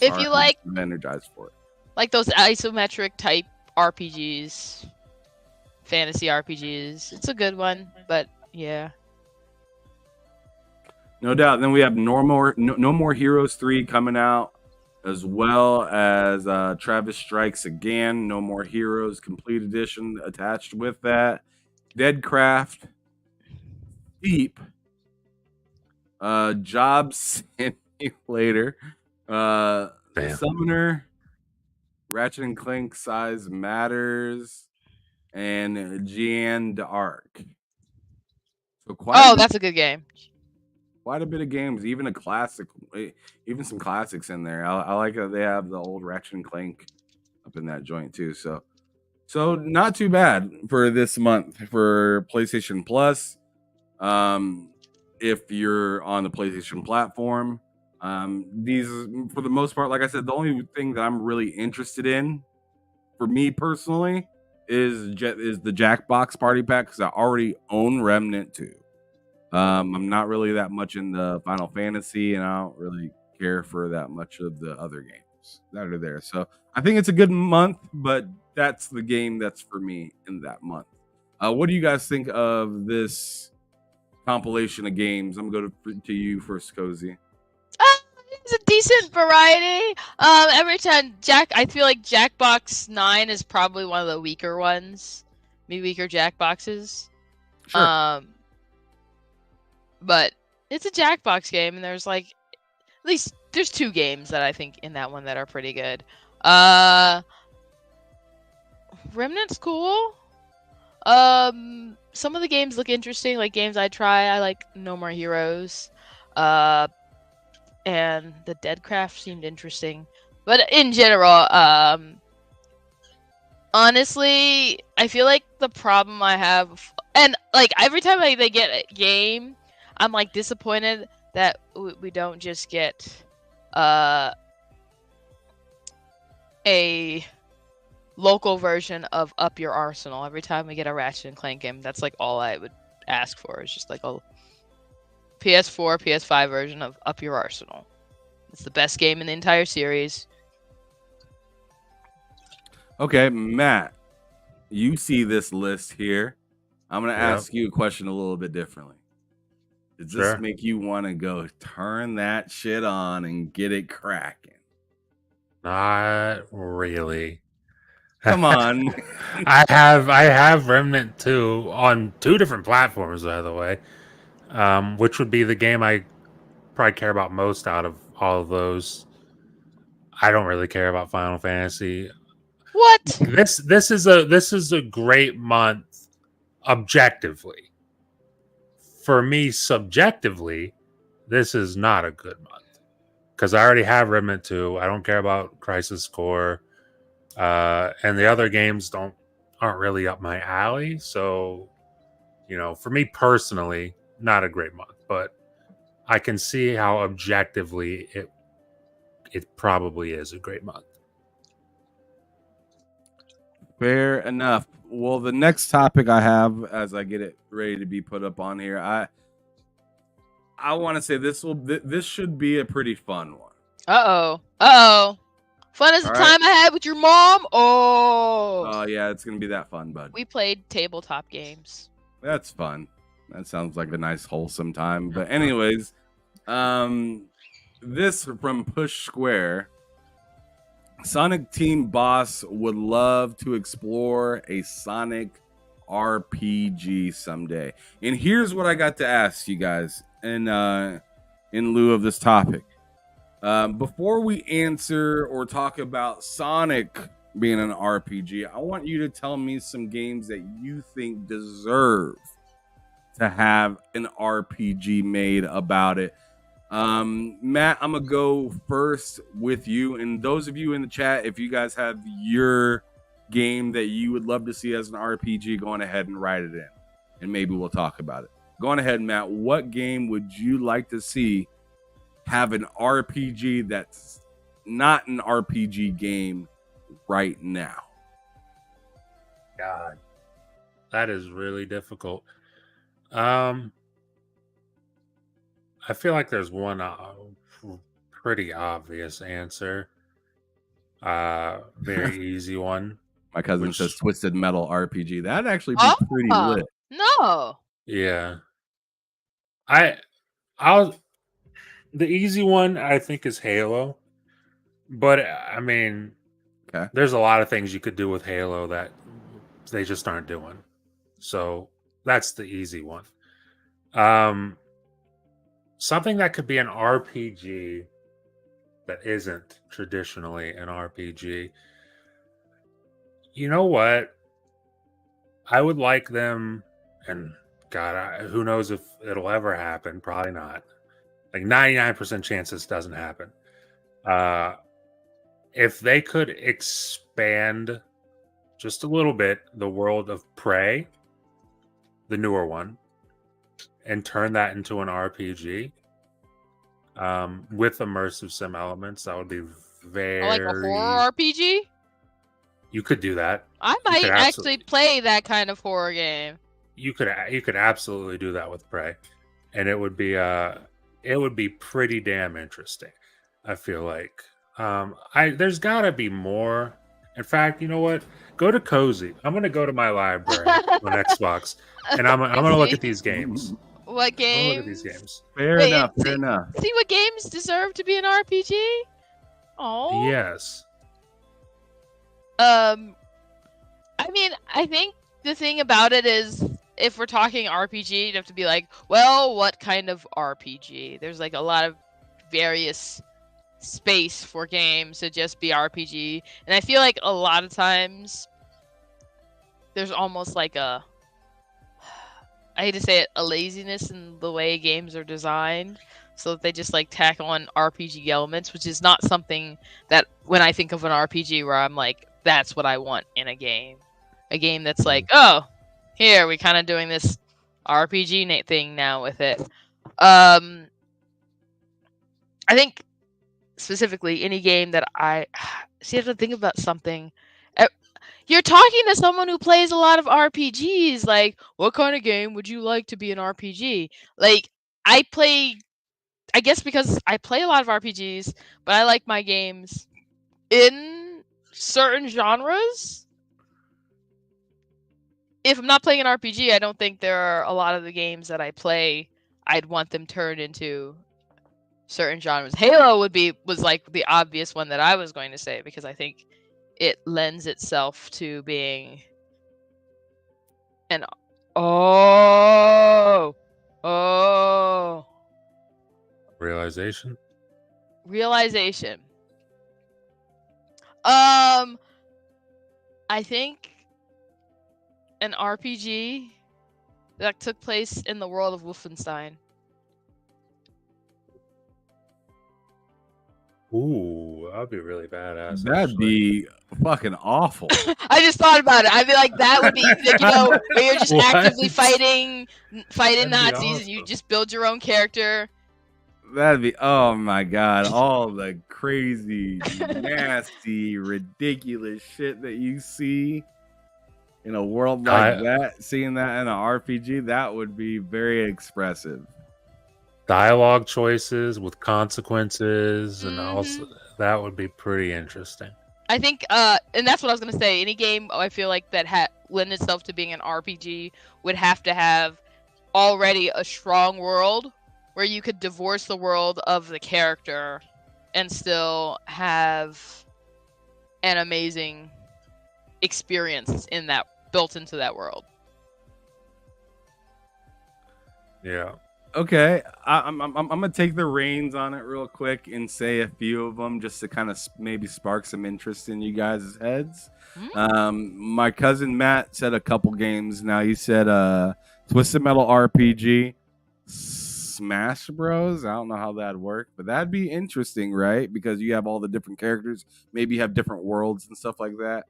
If you like- I'm energized for it. Like those isometric type RPGs, fantasy RPGs. It's a good one, but yeah. No doubt. Then we have No More Heroes 3 coming out, as well as Travis Strikes Again, No More Heroes Complete Edition attached with that. Deadcraft, Deep, Job Simulator, Damn. Summoner, Ratchet and Clank Size Matters, and Gian d'Arc. So That's a good game. quite a bit of games, even a classic, even some classics in there. I like that they have the old Ratchet and Clank up in that joint too. So not too bad for this month for PlayStation Plus. If you're on the PlayStation platform, these, for the most part, like I said, the only thing that I'm really interested in, for me personally, is the Jackbox Party Pack, because I already own Remnant 2. I'm not really that much in the Final Fantasy, and I don't really care for that much of the other games that are there. So I think it's a good month, but that's the game that's for me in that month. What do you guys think of this compilation of games? I'm going to go to you first, Cozy. It's a decent variety. Every time I feel like Jackbox 9 is probably one of the weaker ones. Maybe weaker Jackboxes. Sure. But it's a Jackbox game, and there's like, at least there's 2 games that I think in that one that are pretty good. Remnant's cool. Some of the games look interesting, like games I try. I like No More Heroes. And the Deadcraft seemed interesting. But in general, honestly, I feel like the problem I have, and like every time they get a game, I'm like disappointed that we don't just get a local version of Up Your Arsenal. Every time we get a Ratchet and Clank game, that's like all I would ask for, is just like a PS4, PS5 version of Up Your Arsenal. It's the best game in the entire series. Okay, Matt, you see this list here. I'm going to Yep. ask you a question a little bit differently. Does this Sure. make you want to go turn that shit on and get it cracking? Not really. Come on. I have Remnant 2 on 2 different platforms, by the way. Which would be the game I probably care about most out of all of those. I don't really care about Final Fantasy. What? This is a great month objectively. For me, subjectively, this is not a good month, because I already have Remnant 2. I don't care about Crisis Core, and the other games aren't really up my alley. So, for me personally, not a great month. But I can see how objectively it probably is a great month. Fair enough. Well, the next topic I have, as I get it ready to be put up on here, I want to say this should be a pretty fun one. Uh-oh. Fun as the All time I had with your mom? Oh. Oh yeah, it's gonna be that fun, bud. We played tabletop games. That's fun. That sounds like a nice wholesome time. But anyways, this from Push Square. Sonic Team Boss would love to explore a Sonic RPG someday. And here's what I got to ask you guys in lieu of this topic. Before we answer or talk about Sonic being an RPG, I want you to tell me some games that you think deserve to have an RPG made about it. Matt, I'm gonna go first with you, and those of you in the chat, if you guys have your game that you would love to see as an RPG, go on ahead and write it in, and maybe we'll talk about it. Go on ahead, Matt. What game would you like to see have an RPG that's not an RPG game right now? God, That is really difficult. I feel like there's one pretty obvious answer. Very easy one. My cousin Which- says Twisted Metal RPG. That'd actually be pretty lit. No. Yeah. The easy one I think is Halo. But I mean, Okay. there's a lot of things you could do with Halo that they just aren't doing. So that's the easy one. Something that could be an RPG that isn't traditionally an RPG. You know what? I would like them, and God, who knows if it'll ever happen? Probably not. Like 99% chance this doesn't happen. If they could expand just a little bit the world of Prey, the newer one, and turn that into an RPG with immersive sim elements, that would be very. Like a horror RPG? You could do that. I might actually play that kind of horror game. You could absolutely do that with Prey, and it would be pretty damn interesting. I feel like there's got to be more. In fact, you know what? Go to Cozy. I'm gonna go to my library on Xbox, and I'm gonna look at these games. What games? Look at these games. Fair enough. See what games deserve to be an RPG? Oh. Yes. I mean, I think the thing about it is, if we're talking RPG, you'd have to be like, well, what kind of RPG? There's like a lot of various space for games to just be RPG, and I feel like a lot of times there's almost like I hate to say it, a laziness in the way games are designed, so that they just like tack on RPG elements, which is not something that when I think of an RPG where I'm like, that's what I want in a game. A game that's like, oh, here, we kind of doing this RPG thing now with it. I think specifically any game that I have to think about something. You're talking to someone who plays a lot of RPGs. Like, what kind of game would you like to be an RPG? Like, I guess because I play a lot of RPGs, but I like my games in certain genres. If I'm not playing an RPG, I don't think there are a lot of the games that I play I'd want them turned into certain genres. Halo was like the obvious one that I was going to say, because I think it lends itself to being an Realization. I think an RPG that took place in the world of Wolfenstein. Ooh, that'd be really badass. That'd be fucking awful. I just thought about it. I'd be like, that would be, like, where you're just actively fighting Nazis, and you just build your own character. That'd be, oh my god, all the crazy, nasty, ridiculous shit that you see in a world like that. Seeing that in an RPG, that would be very expressive. Dialogue choices with consequences, and also that would be pretty interesting. I think, and that's what I was gonna say. Any game I feel like that lend itself to being an RPG would have to have already a strong world where you could divorce the world of the character and still have an amazing experience in that, built into that world. Yeah. Okay, I'm gonna take the reins on it real quick and say a few of them just to kind of maybe spark some interest in you guys' heads. My cousin Matt said a couple games. Now he said Twisted Metal RPG, Smash Bros. I don't know how that'd work, but that'd be interesting, right? Because you have all the different characters, maybe you have different worlds and stuff like that.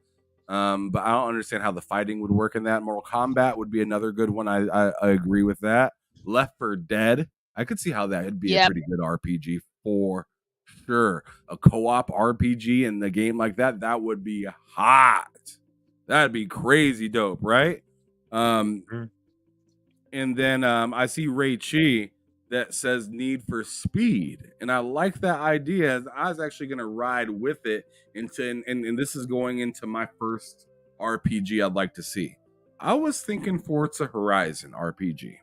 But I don't understand how the fighting would work in that. Mortal Kombat would be another good one. I agree with that. Left 4 Dead, I could see how that would be a pretty good RPG for sure. A co-op RPG in the game like that would be hot. That'd be crazy dope, right? Mhm. And then I see Ray Chi that says Need for Speed, and I like that idea. I was actually going to ride with it and this is going into my first RPG I'd like to see. I was thinking Forza Horizon RPG,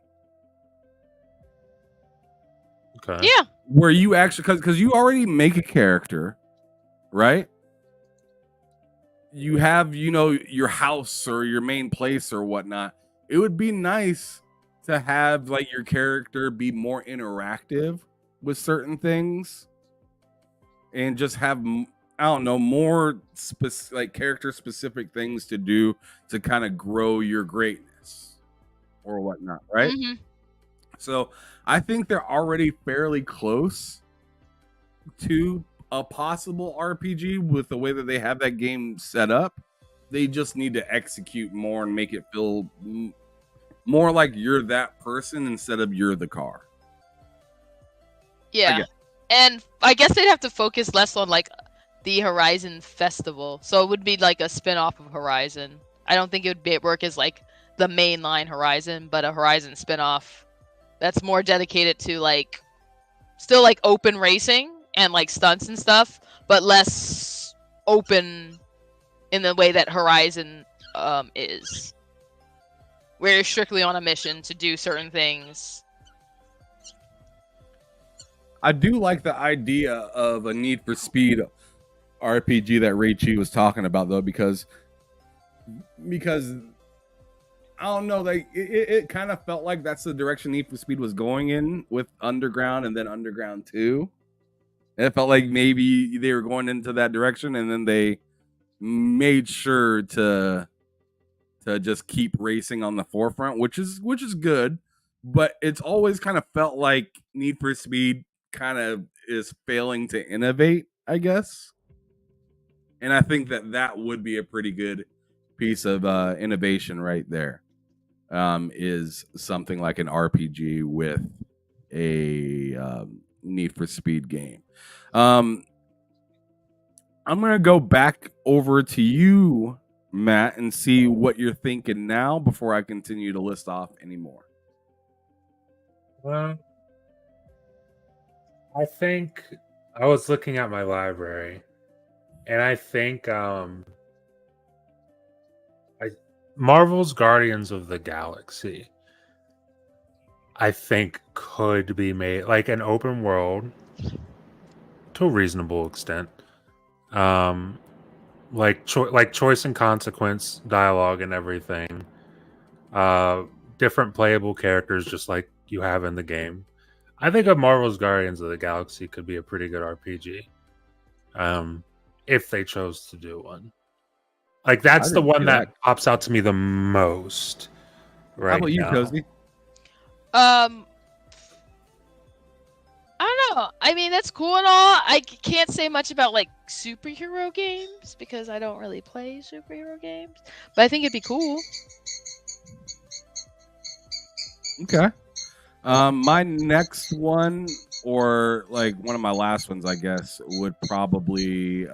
Okay. Yeah. where you actually because you already make a character, right? You have your house or your main place or whatnot. It would be nice to have like your character be more interactive with certain things and just have I don't know, more like character specific things to do to kind of grow your greatness or whatnot, right? Hmm. So I think they're already fairly close to a possible RPG with the way that they have that game set up. They just need to execute more and make it feel more like you're that person instead of you're the car. Yeah. guess. And I guess they'd have to focus less on like the Horizon Festival. So it would be like a spin-off of Horizon. I don't think it would work as like the mainline Horizon, but a Horizon spin-off that's more dedicated to like still like open racing and like stunts and stuff, but less open in the way that Horizon is. Where you're strictly on a mission to do certain things. I do like the idea of a Need for Speed RPG that Ray Chi was talking about, though, because I don't know, like it kind of felt like that's the direction Need for Speed was going in with Underground and then Underground 2. It felt like maybe they were going into that direction, and then they made sure to just keep racing on the forefront, which is good, but it's always kind of felt like Need for Speed kind of is failing to innovate, I guess. And I think that would be a pretty good piece of innovation right there. Is something like an RPG with a Need for Speed game. I'm gonna go back over to you, Matt, and see what you're thinking now before I continue to list off anymore. Well, I think I was looking at my library, and I think Marvel's Guardians of the Galaxy, I think, could be made like an open world to a reasonable extent. Like choice and consequence dialogue and everything. Different playable characters just like you have in the game. I think of Marvel's Guardians of the Galaxy could be a pretty good RPG. If they chose to do one. Like that's the one that pops out to me the most right How about you, now. Cozy? I don't know. I mean, that's cool and all. I can't say much about like superhero games because I don't really play superhero games. But I think it'd be cool. Okay. My next one, or like one of my last ones, I guess, would probably.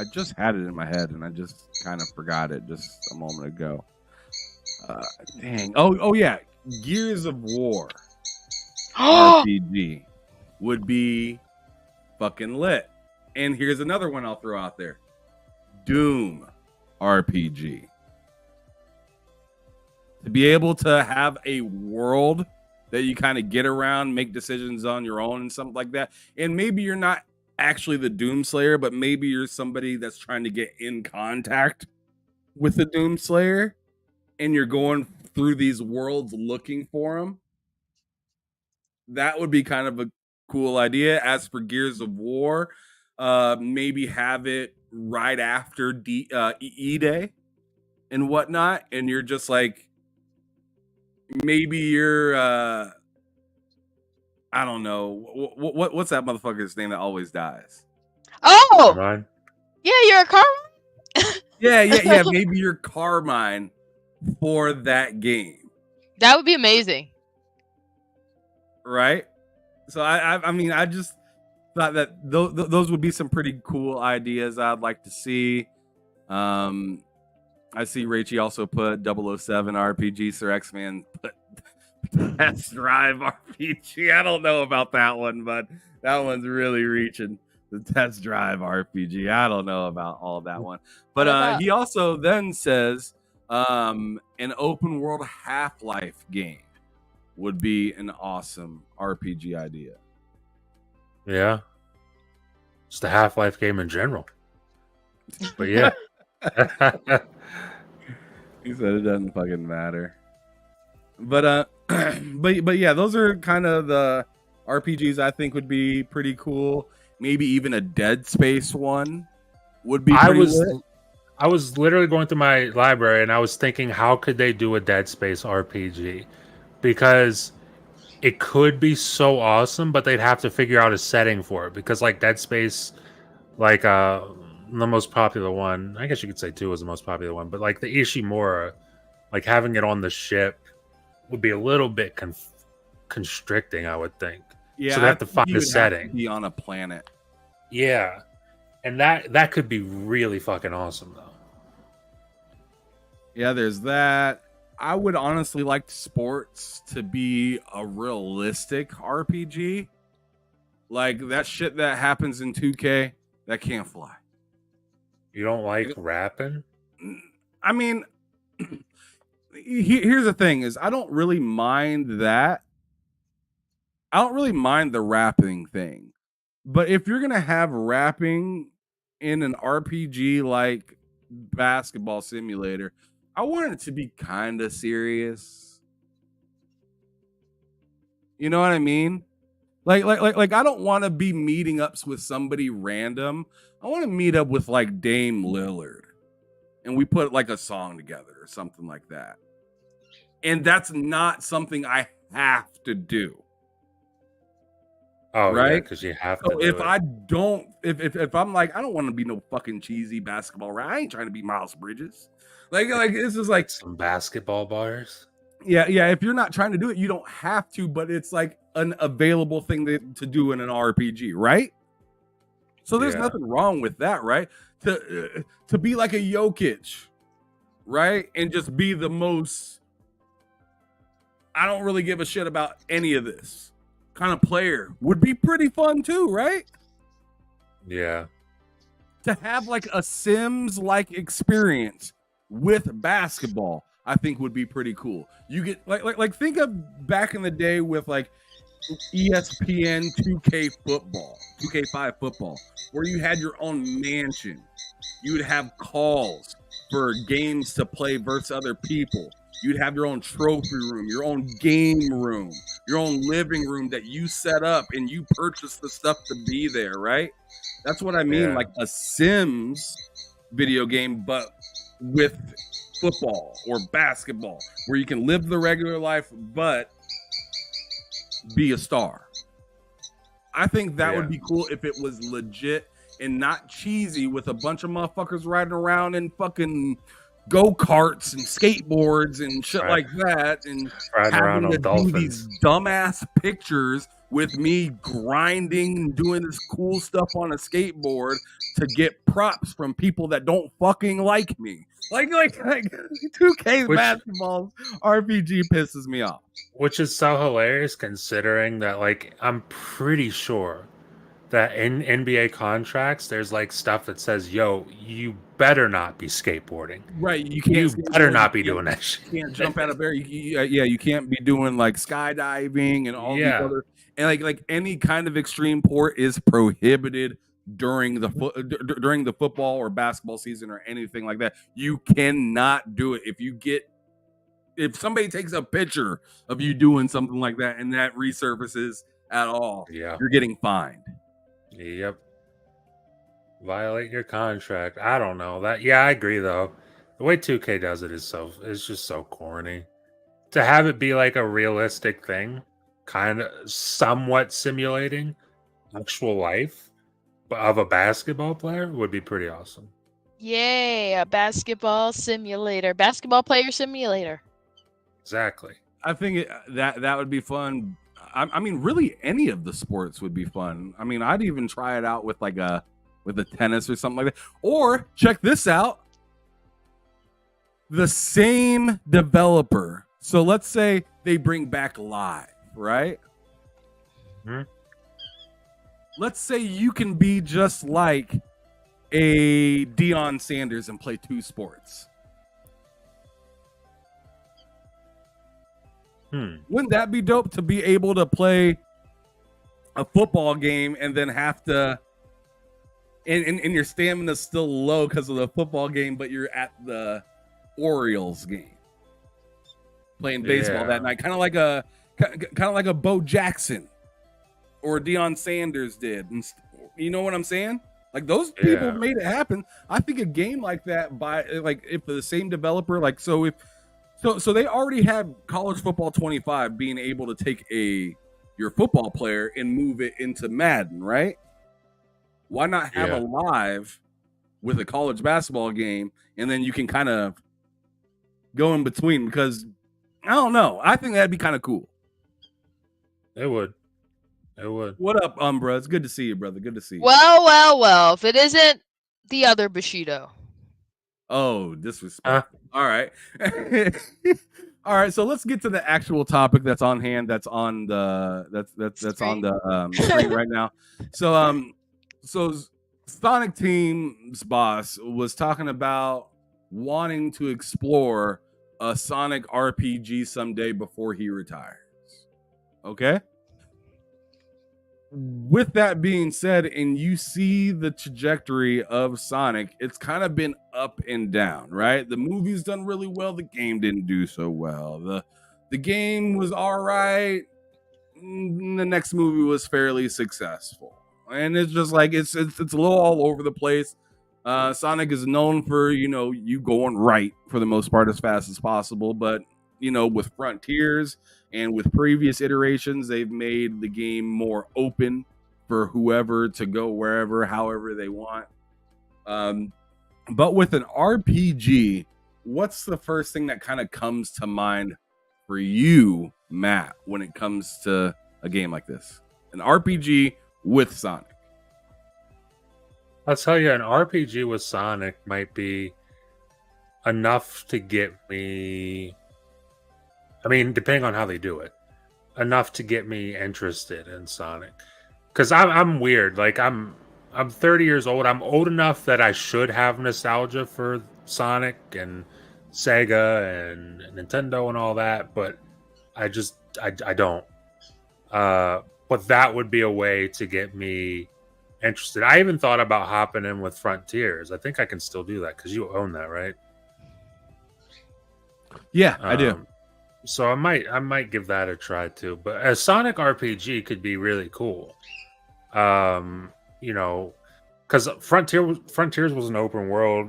I just had it in my head and I just kind of forgot it just a moment ago. Dang. Oh yeah. Gears of War RPG would be fucking lit. And here's another one I'll throw out there. Doom RPG. To be able to have a world that you kind of get around, make decisions on your own and something like that. And maybe you're not actually the Doomslayer, but maybe you're somebody that's trying to get in contact with the Doomslayer and you're going through these worlds looking for him. That would be kind of a cool idea. As for Gears of War, maybe have it right after E-Day and whatnot, and you're just like, maybe you're I don't know what's that motherfucker's name that always dies. Oh, Carmine? yeah, you're a car. Yeah. Maybe you're Carmine for that game, That would be amazing. right? So I mean, I just thought that those would be some pretty cool ideas I'd like to see. I see Rachie also put 007 RPG. Sir X-Man put Test Drive RPG. I don't know about that one, but that one's really reaching. The Test Drive RPG. I don't know about all that one. But What about- he also then says an open world Half-Life game would be an awesome RPG idea. Yeah. Just a Half-Life game in general. But yeah. He said it doesn't fucking matter. But but yeah, those are kind of the RPGs I think would be pretty cool. Maybe even a Dead Space one would be pretty lit. I was literally going through my library and I was thinking, how could they do a Dead Space RPG? Because it could be so awesome, but they'd have to figure out a setting for it. Because like Dead Space, like the most popular one, I guess you could say 2 was the most popular one, but like the Ishimura, like having it on the ship would be a little bit constricting, I would think. Yeah, so they have to find a setting. Have to be on a planet. Yeah, and that could be really fucking awesome, though. Yeah, there's that. I would honestly like sports to be a realistic RPG. Like that shit that happens in 2K, that can't fly. You don't like rapping? I mean, here's the thing is I don't really mind that. I don't really mind the rapping thing. But if you're going to have rapping in an RPG like Basketball Simulator, I want it to be kind of serious. You know what I mean? Like I don't want to be meeting ups with somebody random. I want to meet up with like Dame Lillard and we put like a song together or something like that. And that's not something I have to do. Oh, right? Because you have to. So if I'm like, I don't want to be no fucking cheesy basketball rapper. I ain't trying to be Miles Bridges. Like this is like some basketball bars. Yeah. If you're not trying to do it, you don't have to, but it's like an available thing to do in an RPG, right? So there's nothing wrong with that, right? To be like a Jokic, right? And just be the most, I don't really give a shit about any of this kind of player would be pretty fun too, right? Yeah. To have like a Sims-like experience with basketball, I think would be pretty cool. You get like think of back in the day with like ESPN 2K football, 2K5 football, where you had your own mansion. You would have calls for games to play versus other people. You'd have your own trophy room, your own game room, your own living room that you set up and you purchase the stuff to be there, right? That's what I mean, like a Sims video game, but with football or basketball, where you can live the regular life, but be a star. I think that would be cool if it was legit and not cheesy with a bunch of motherfuckers riding around in fucking go-karts and skateboards and shit like that, and having to do these dumbass pictures with me grinding and doing this cool stuff on a skateboard to get props from people that don't fucking like me. Like 2K basketball RPG pisses me off. Which is so hilarious considering that, like, I'm pretty sure that in NBA contracts, there's like stuff that says, yo, you better not be skateboarding. Right. You can't. You better not be doing that shit. You can't jump out of there. You can't be doing like skydiving and all these other, and like any kind of extreme sport is prohibited during the football or basketball season or anything like that. You cannot do it. If somebody takes a picture of you doing something like that and that resurfaces at all, you're getting fined. Yep. Violate your contract. I don't know that. Yeah, I agree though. The way 2K does it is it's just so corny. To have it be like a realistic thing, kind of somewhat simulating actual life of a basketball player would be pretty awesome. Yay, a basketball simulator. Basketball player simulator. Exactly. I think that would be fun. I mean, really, any of the sports would be fun. I mean, I'd even try it out with a tennis or something like that. Or check this out: the same developer. So let's say they bring back Live, right? Hmm? Let's say you can be just like a Deion Sanders and play 2 sports. Wouldn't that be dope to be able to play a football game and then have to and your stamina's still low because of the football game, but you're at the Orioles game playing baseball that night, kind of like a Bo Jackson or Deion Sanders did. And you know what I'm saying? Like those people made it happen. I think a game like that, by like if the same developer, like so they already have College Football 25 being able to take your football player and move it into Madden, right? Why not have a Live with a college basketball game, and then you can kind of go in between? Because I don't know, I think that'd be kind of cool. It would. What up, Umbra? It's good to see you, brother. Good to see you. Well. If it isn't the other Bushido. Oh, disrespect. All right. All right, so let's get to the actual topic that's on hand. That's on the that's on the screen right now. So Sonic Team's boss was talking about wanting to explore a Sonic RPG someday before he retires. Okay? With that being said, and you see the trajectory of Sonic, it's kind of been up and down, right? The movie's done really well. The game didn't do so well. The game was all right. The next movie was fairly successful. And it's just like, it's a little all over the place. Sonic is known for, you going right for the most part as fast as possible. But, with Frontiers and with previous iterations, they've made the game more open for whoever to go wherever, however they want. But with an RPG, what's the first thing that kind of comes to mind for you, Matt, when it comes to a game like this? An RPG with Sonic. I'll tell you, an RPG with Sonic might be enough to get me, I mean, depending on how they do it, enough to get me interested in Sonic. Because I'm weird. Like, I'm 30 years old. I'm old enough that I should have nostalgia for Sonic and Sega and Nintendo and all that, but I don't. But that would be a way to get me interested. I even thought about hopping in with Frontiers. I think I can still do that because you own that, right? Yeah, I do. So I might give that a try too. But a Sonic RPG could be really cool. Because Frontiers was an open world.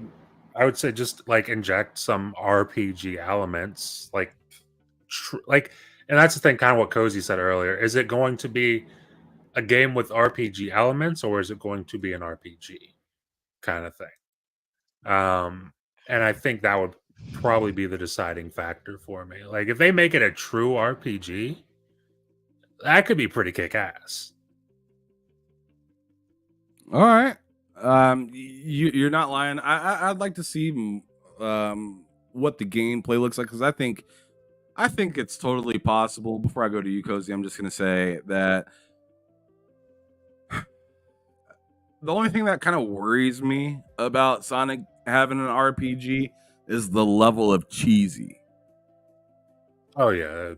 I would say just like inject some RPG elements, like, and that's the thing, kind of what Cozy said earlier. Is it going to be a game with RPG elements, or is it going to be an RPG kind of thing? And I think that would probably be the deciding factor for me. Like, if they make it a true RPG, that could be pretty kick-ass. All right. You're not lying. I'd like to see what the gameplay looks like, because I think it's totally possible. Before I go to you, Cozy, I'm just gonna say that the only thing that kind of worries me about Sonic having an RPG is the level of cheesy. Oh yeah.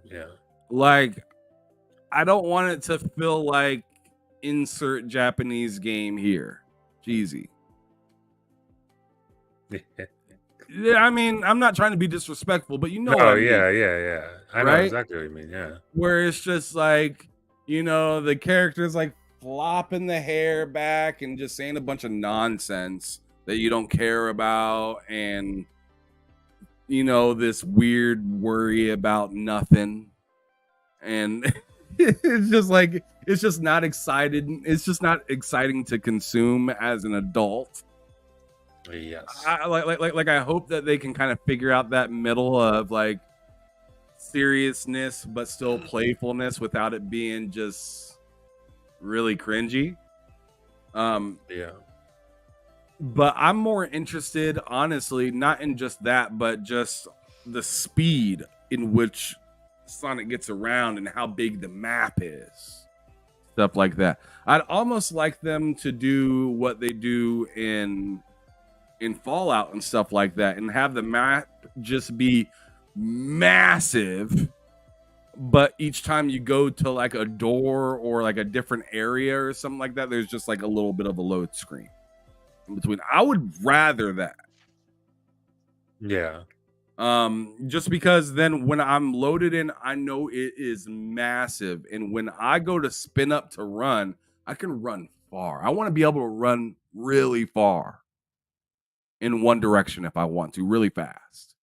Like, I don't want it to feel like insert Japanese game here. Cheesy. Yeah, I mean, I'm not trying to be disrespectful, but what I mean. Yeah. I know exactly what you mean, yeah. Where it's just like, the character's like flopping the hair back and just saying a bunch of nonsense that you don't care about, and this weird worry about nothing. And it's just not exciting. It's just not exciting to consume as an adult. Yes. I hope that they can kind of figure out that middle of like seriousness but still playfulness without it being just really cringy. Yeah. But I'm more interested, honestly, not in just that, but just the speed in which Sonic gets around and how big the map is. Stuff like that. I'd almost like them to do what they do in Fallout and stuff like that, and have the map just be massive, but each time you go to like a door or like a different area or something like that, there's just like a little bit of a load screen in between. I would rather that. Yeah. Just because then when I'm loaded in, I know it is massive, and when I go to spin up to run, I can run far. I want to be able to run really far in one direction if I want to, really fast.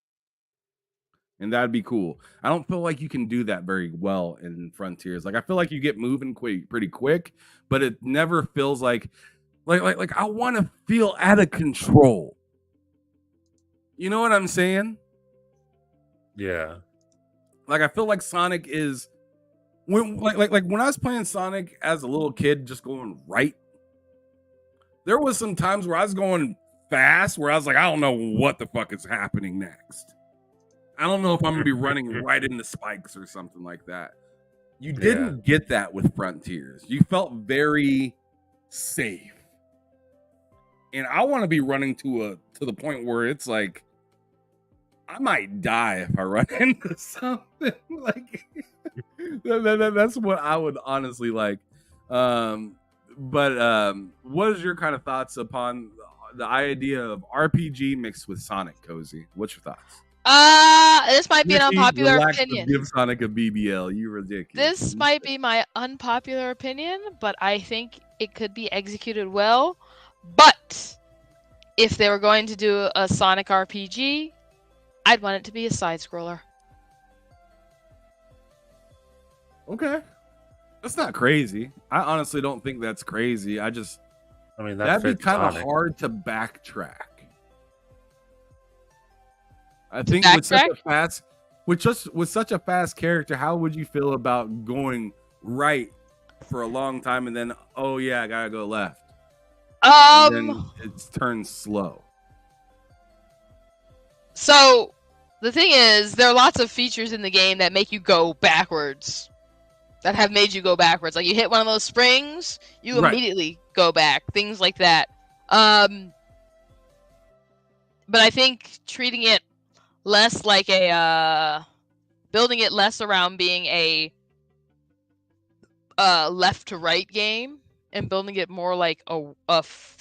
And that'd be cool. I don't feel like you can do that very well in Frontiers. Like I feel like you get moving pretty quick, but it never feels like I want to feel out of control. You know what I'm saying? Yeah. Like I feel like Sonic is when like when I was playing Sonic as a little kid, just going right. There was some times where I was going fast, where I was like, I don't know what the fuck is happening next. I don't know if I'm gonna be running right into spikes or something like that. You didn't get that with Frontiers. You felt very safe, and I want to be running to the point where it's like I might die if I run into something. Like that's what I would honestly like. But what is your kind of thoughts upon the idea of RPG mixed with Sonic, Cozy? What's your thoughts? This might be an unpopular opinion. Give Sonic a BBL. You ridiculous. This might be my unpopular opinion, but I think it could be executed well. But if they were going to do a Sonic RPG, I'd want it to be a side scroller. Okay. That's not crazy. I honestly don't think that's crazy. I mean, that'd be kind of hard to backtrack. I think with such a fast character, how would you feel about going right for a long time and then, oh yeah, I gotta go left? And then it turns slow. So the thing is, there are lots of features in the game that make you go backwards. That have made you go backwards. Like you hit one of those springs, you immediately go back. Things like that. But I think treating it less like building it less around being a left to right game and building it more like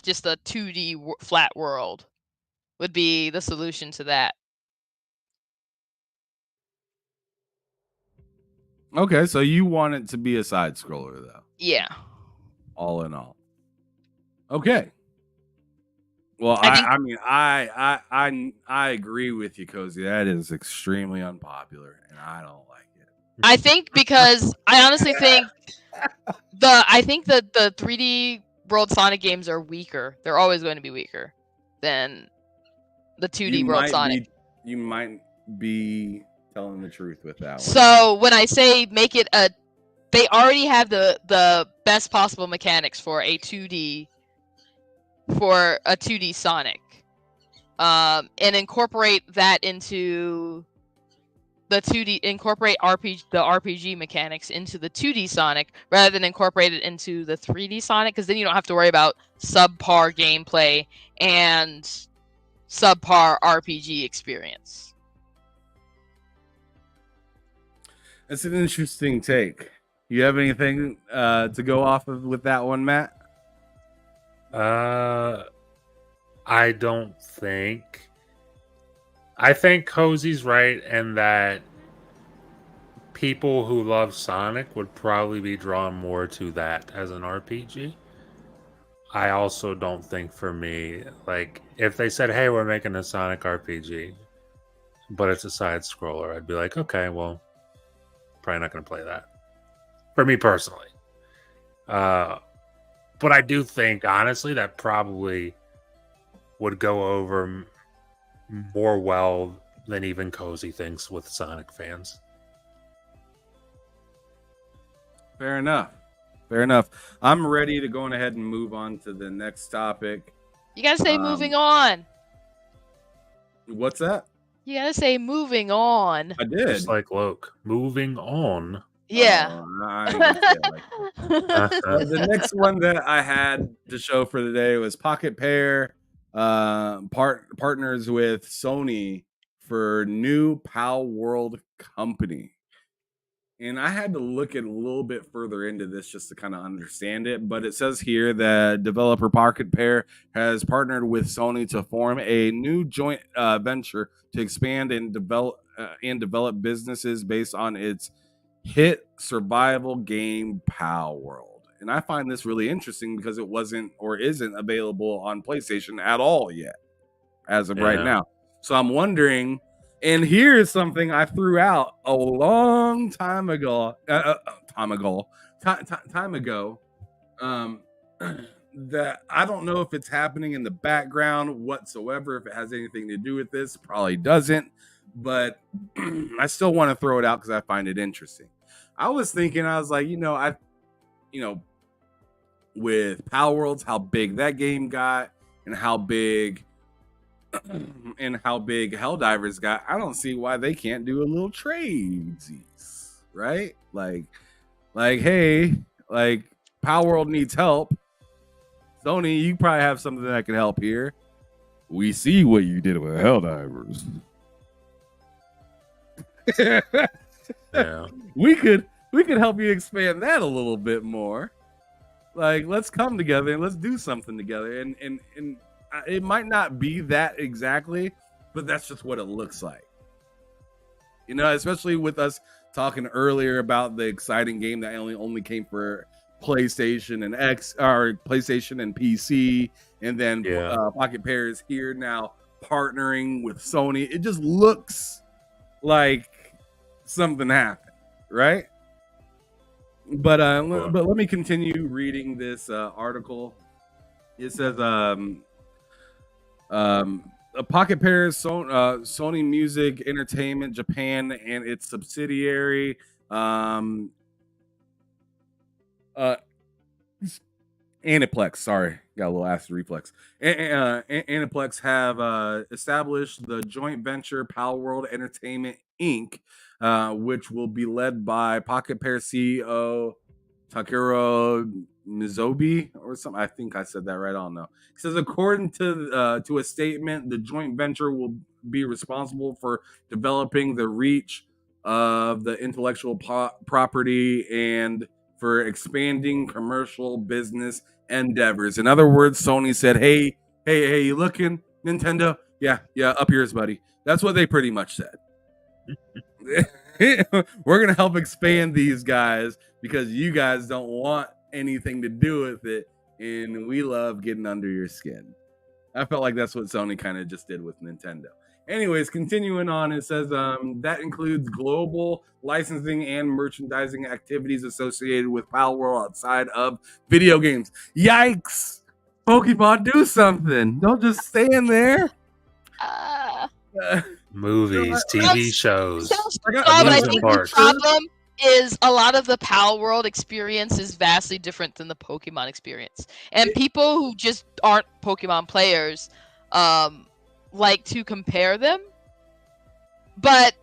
just a 2D flat world would be the solution to that. Okay, so you want it to be a side scroller though. Yeah. All in all. Okay. Well, I agree with you, Cozy. That is extremely unpopular, and I don't like it. I think because I honestly think the 3D World Sonic games are weaker. They're always going to be weaker than the 2D World Sonic. You might be telling the truth with that one. So when I say make it they already have the best possible mechanics for a 2D Sonic, and incorporate that into the 2D. Incorporate the RPG mechanics into the 2D Sonic rather than incorporate it into the 3D Sonic, because then you don't have to worry about subpar gameplay and subpar RPG experience. That's an interesting take. You have anything to go off of with that one, Matt? I don't think. I think Cozy's right in that people who love Sonic would probably be drawn more to that as an RPG. I also don't think for me, like, if they said, hey, we're making a Sonic RPG, but it's a side scroller, I'd be like, okay, well, probably not going to play that. For me personally. But I do think, honestly, that probably would go over more well than even Cozy thinks with Sonic fans. Fair enough. I'm ready to go ahead and move on to the next topic. You gotta say Um, moving on. What's that? You gotta say moving on. I did. Just like Loke. Moving on. Yeah. Oh, I ain't gonna say it like that. The next one that I had to show for the day was Pocket Pair partners with Sony for new Pal World company. And I had to look a little bit further into this just to kind of understand it. But it says here that developer Pocket Pair has partnered with Sony to form a new joint venture to expand and develop businesses based on its hit survival game Pal World. And I find this really interesting because it wasn't or isn't available on PlayStation at all yet as of right Yeah. now. So I'm wondering, and here's something I threw out a long time ago, that I don't know if it's happening in the background whatsoever, if it has anything to do with this. Probably doesn't, but I still want to throw it out because I find it interesting. I was thinking, I was like, with Power Worlds, how big that game got, and how big Helldivers got, I don't see why they can't do a little tradesies, right? Like, hey, like Power World needs help. Sony, you probably have something that can help here. We see what you did with Helldivers. Yeah. We could help you expand that a little bit more. Like, let's come together and let's do something together. And it might not be that exactly, but that's just what it looks like. Especially with us talking earlier about the exciting game that only came for PlayStation and PlayStation and PC, and then Pocket Pair is here now partnering with Sony. It just looks like something happened, right? But let me continue reading this article. It says a Pocket Pair, Sony Music Entertainment Japan and its subsidiary Aniplex, sorry, got a little acid reflex. Aniplex have established the joint venture Pal World Entertainment Inc., which will be led by Pocket Pair CEO Takuro Mizobi or something. I think I said that right. I don't know. It says according to a statement, the joint venture will be responsible for developing the reach of the intellectual property and for expanding commercial business endeavors. In other words, Sony said, hey, you looking, Nintendo? Yeah, up yours, buddy. That's what they pretty much said. We're going to help expand these guys because you guys don't want anything to do with it, and we love getting under your skin. I felt like that's what Sony kind of just did with Nintendo. Anyways, continuing on, it says that includes global licensing and merchandising activities associated with Pal World outside of video games. Yikes! Pokemon, do something. Don't just stand there. Movies, TV shows. But I think the problem is a lot of the Pal World experience is vastly different than the Pokemon experience. And people who just aren't Pokemon players like to compare them, but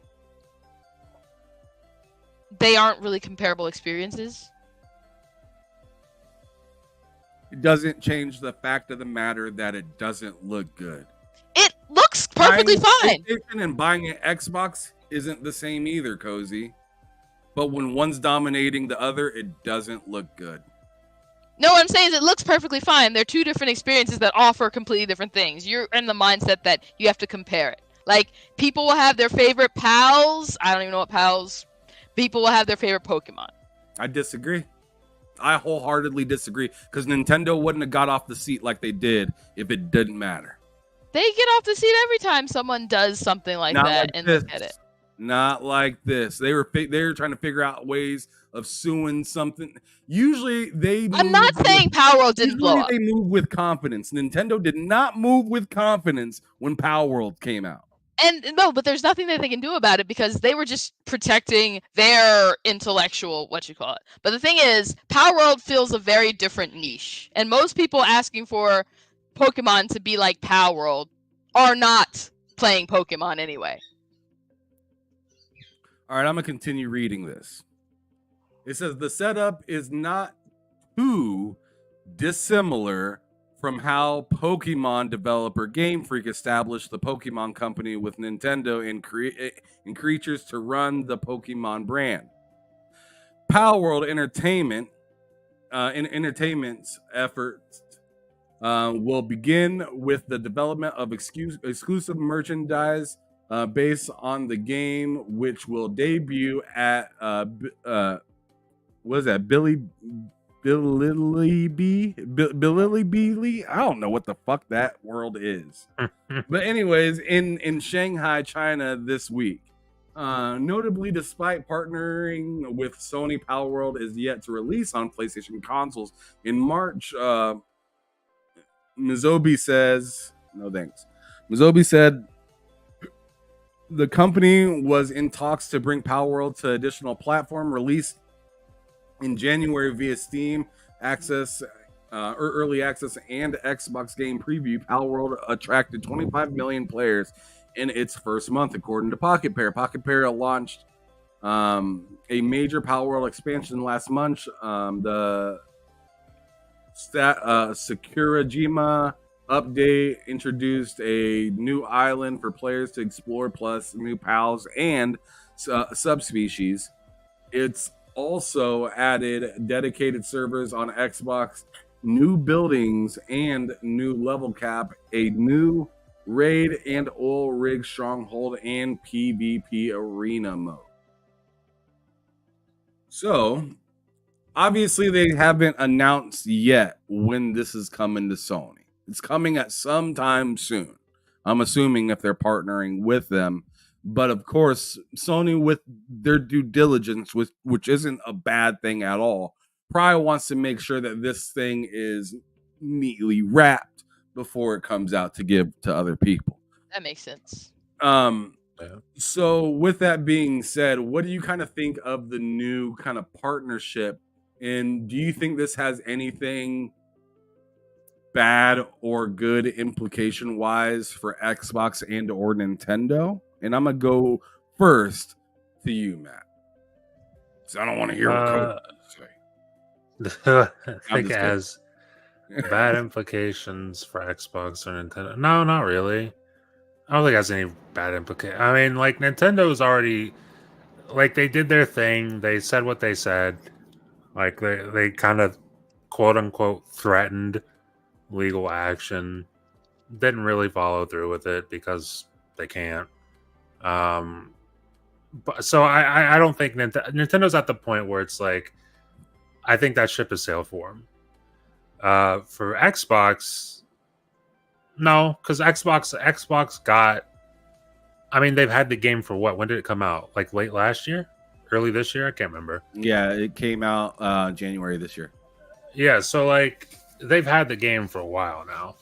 they aren't really comparable experiences. It doesn't change the fact of the matter that it doesn't look good. It looks perfectly fine. And buying an Xbox isn't the same either, Cozy. But when one's dominating the other, it doesn't look good. No, what I'm saying is it looks perfectly fine. They're two different experiences that offer completely different things. You're in the mindset that you have to compare it. Like, people will have their favorite pals. I don't even know what pals. People will have their favorite Pokemon. I disagree. I wholeheartedly disagree. Because Nintendo wouldn't have got off the seat like they did if it didn't matter. They get off the seat every time someone does something like that and look at it. Not like this. They were trying to figure out ways of suing something. Usually I'm not saying Power World didn't blow up. They move with confidence. Nintendo did not move with confidence when Power World came out. And no, but there's nothing that they can do about it because they were just protecting their intellectual, But the thing is, Power World fills a very different niche. And most people asking for Pokemon to be like Pal World are not playing Pokemon anyway. All right, I'm gonna continue reading this. It says the setup is not too dissimilar from how Pokemon developer Game Freak established the Pokemon Company with Nintendo and creatures to run the Pokemon brand. Pal World Entertainment's efforts will begin with the development of exclusive merchandise based on the game, which will debut at what is that? Billy Beely? I don't know what the fuck that world is. But anyways, in Shanghai, China this week. Notably, despite partnering with Sony, Pal World is yet to release on PlayStation consoles. In March, Mizobi says, no thanks. Mizobi said the company was in talks to bring Pal World to additional platform, released in January via Steam access, early access, and Xbox Game Preview. Pal World attracted 25 million players in its first month, according to Pocket Pair. Pocket Pair launched a major Pal World expansion last month. The Sakurajima update introduced a new island for players to explore, plus new pals and subspecies. It's also added dedicated servers on Xbox, new buildings and new level cap, a new raid and oil rig stronghold, and PvP arena mode. So, obviously, they haven't announced yet when this is coming to Sony. It's coming at some time soon. I'm assuming if they're partnering with them. But of course, Sony, with their due diligence, which isn't a bad thing at all, probably wants to make sure that this thing is neatly wrapped before it comes out to give to other people. That makes sense. So with that being said, what do you kind of think of the new kind of partnership? And do you think this has anything bad or good implication wise for Xbox and or Nintendo? And I'm gonna go first to you, Matt. So I don't want to hear what Cody say. I think it has bad implications for Xbox or Nintendo. No, not really. I don't think it has any bad implications. I mean, like, Nintendo's already, like, they did their thing. They said what they said. Like, they kind of, quote unquote, threatened legal action. Didn't really follow through with it because they can't. But so I don't think Nintendo's at the point where it's like, I think that ship has sailed for them. For Xbox, no, because Xbox got. I mean, they've had the game for what? When did it come out? Like late last year, early this year? I can't remember. Yeah, it came out January this year. Yeah, so like they've had the game for a while now.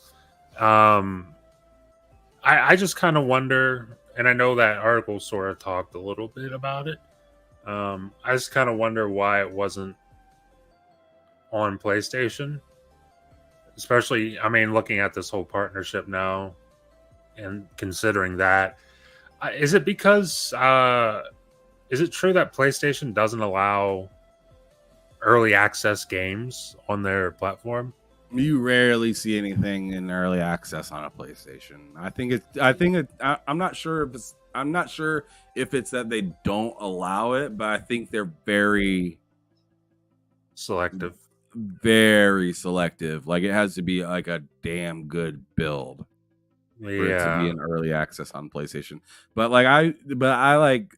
I just kind of wonder, and I know that article sort of talked a little bit about it. I just kind of wonder why it wasn't on PlayStation. Especially, I mean, looking at this whole partnership now and considering that. Is it because, is it true that PlayStation doesn't allow early access games on their platform? You rarely see anything in early access on a PlayStation. I'm not sure if it's that they don't allow it, but I think they're very selective. Very selective. Like, it has to be like a damn good build for it to be in early access on PlayStation. But I like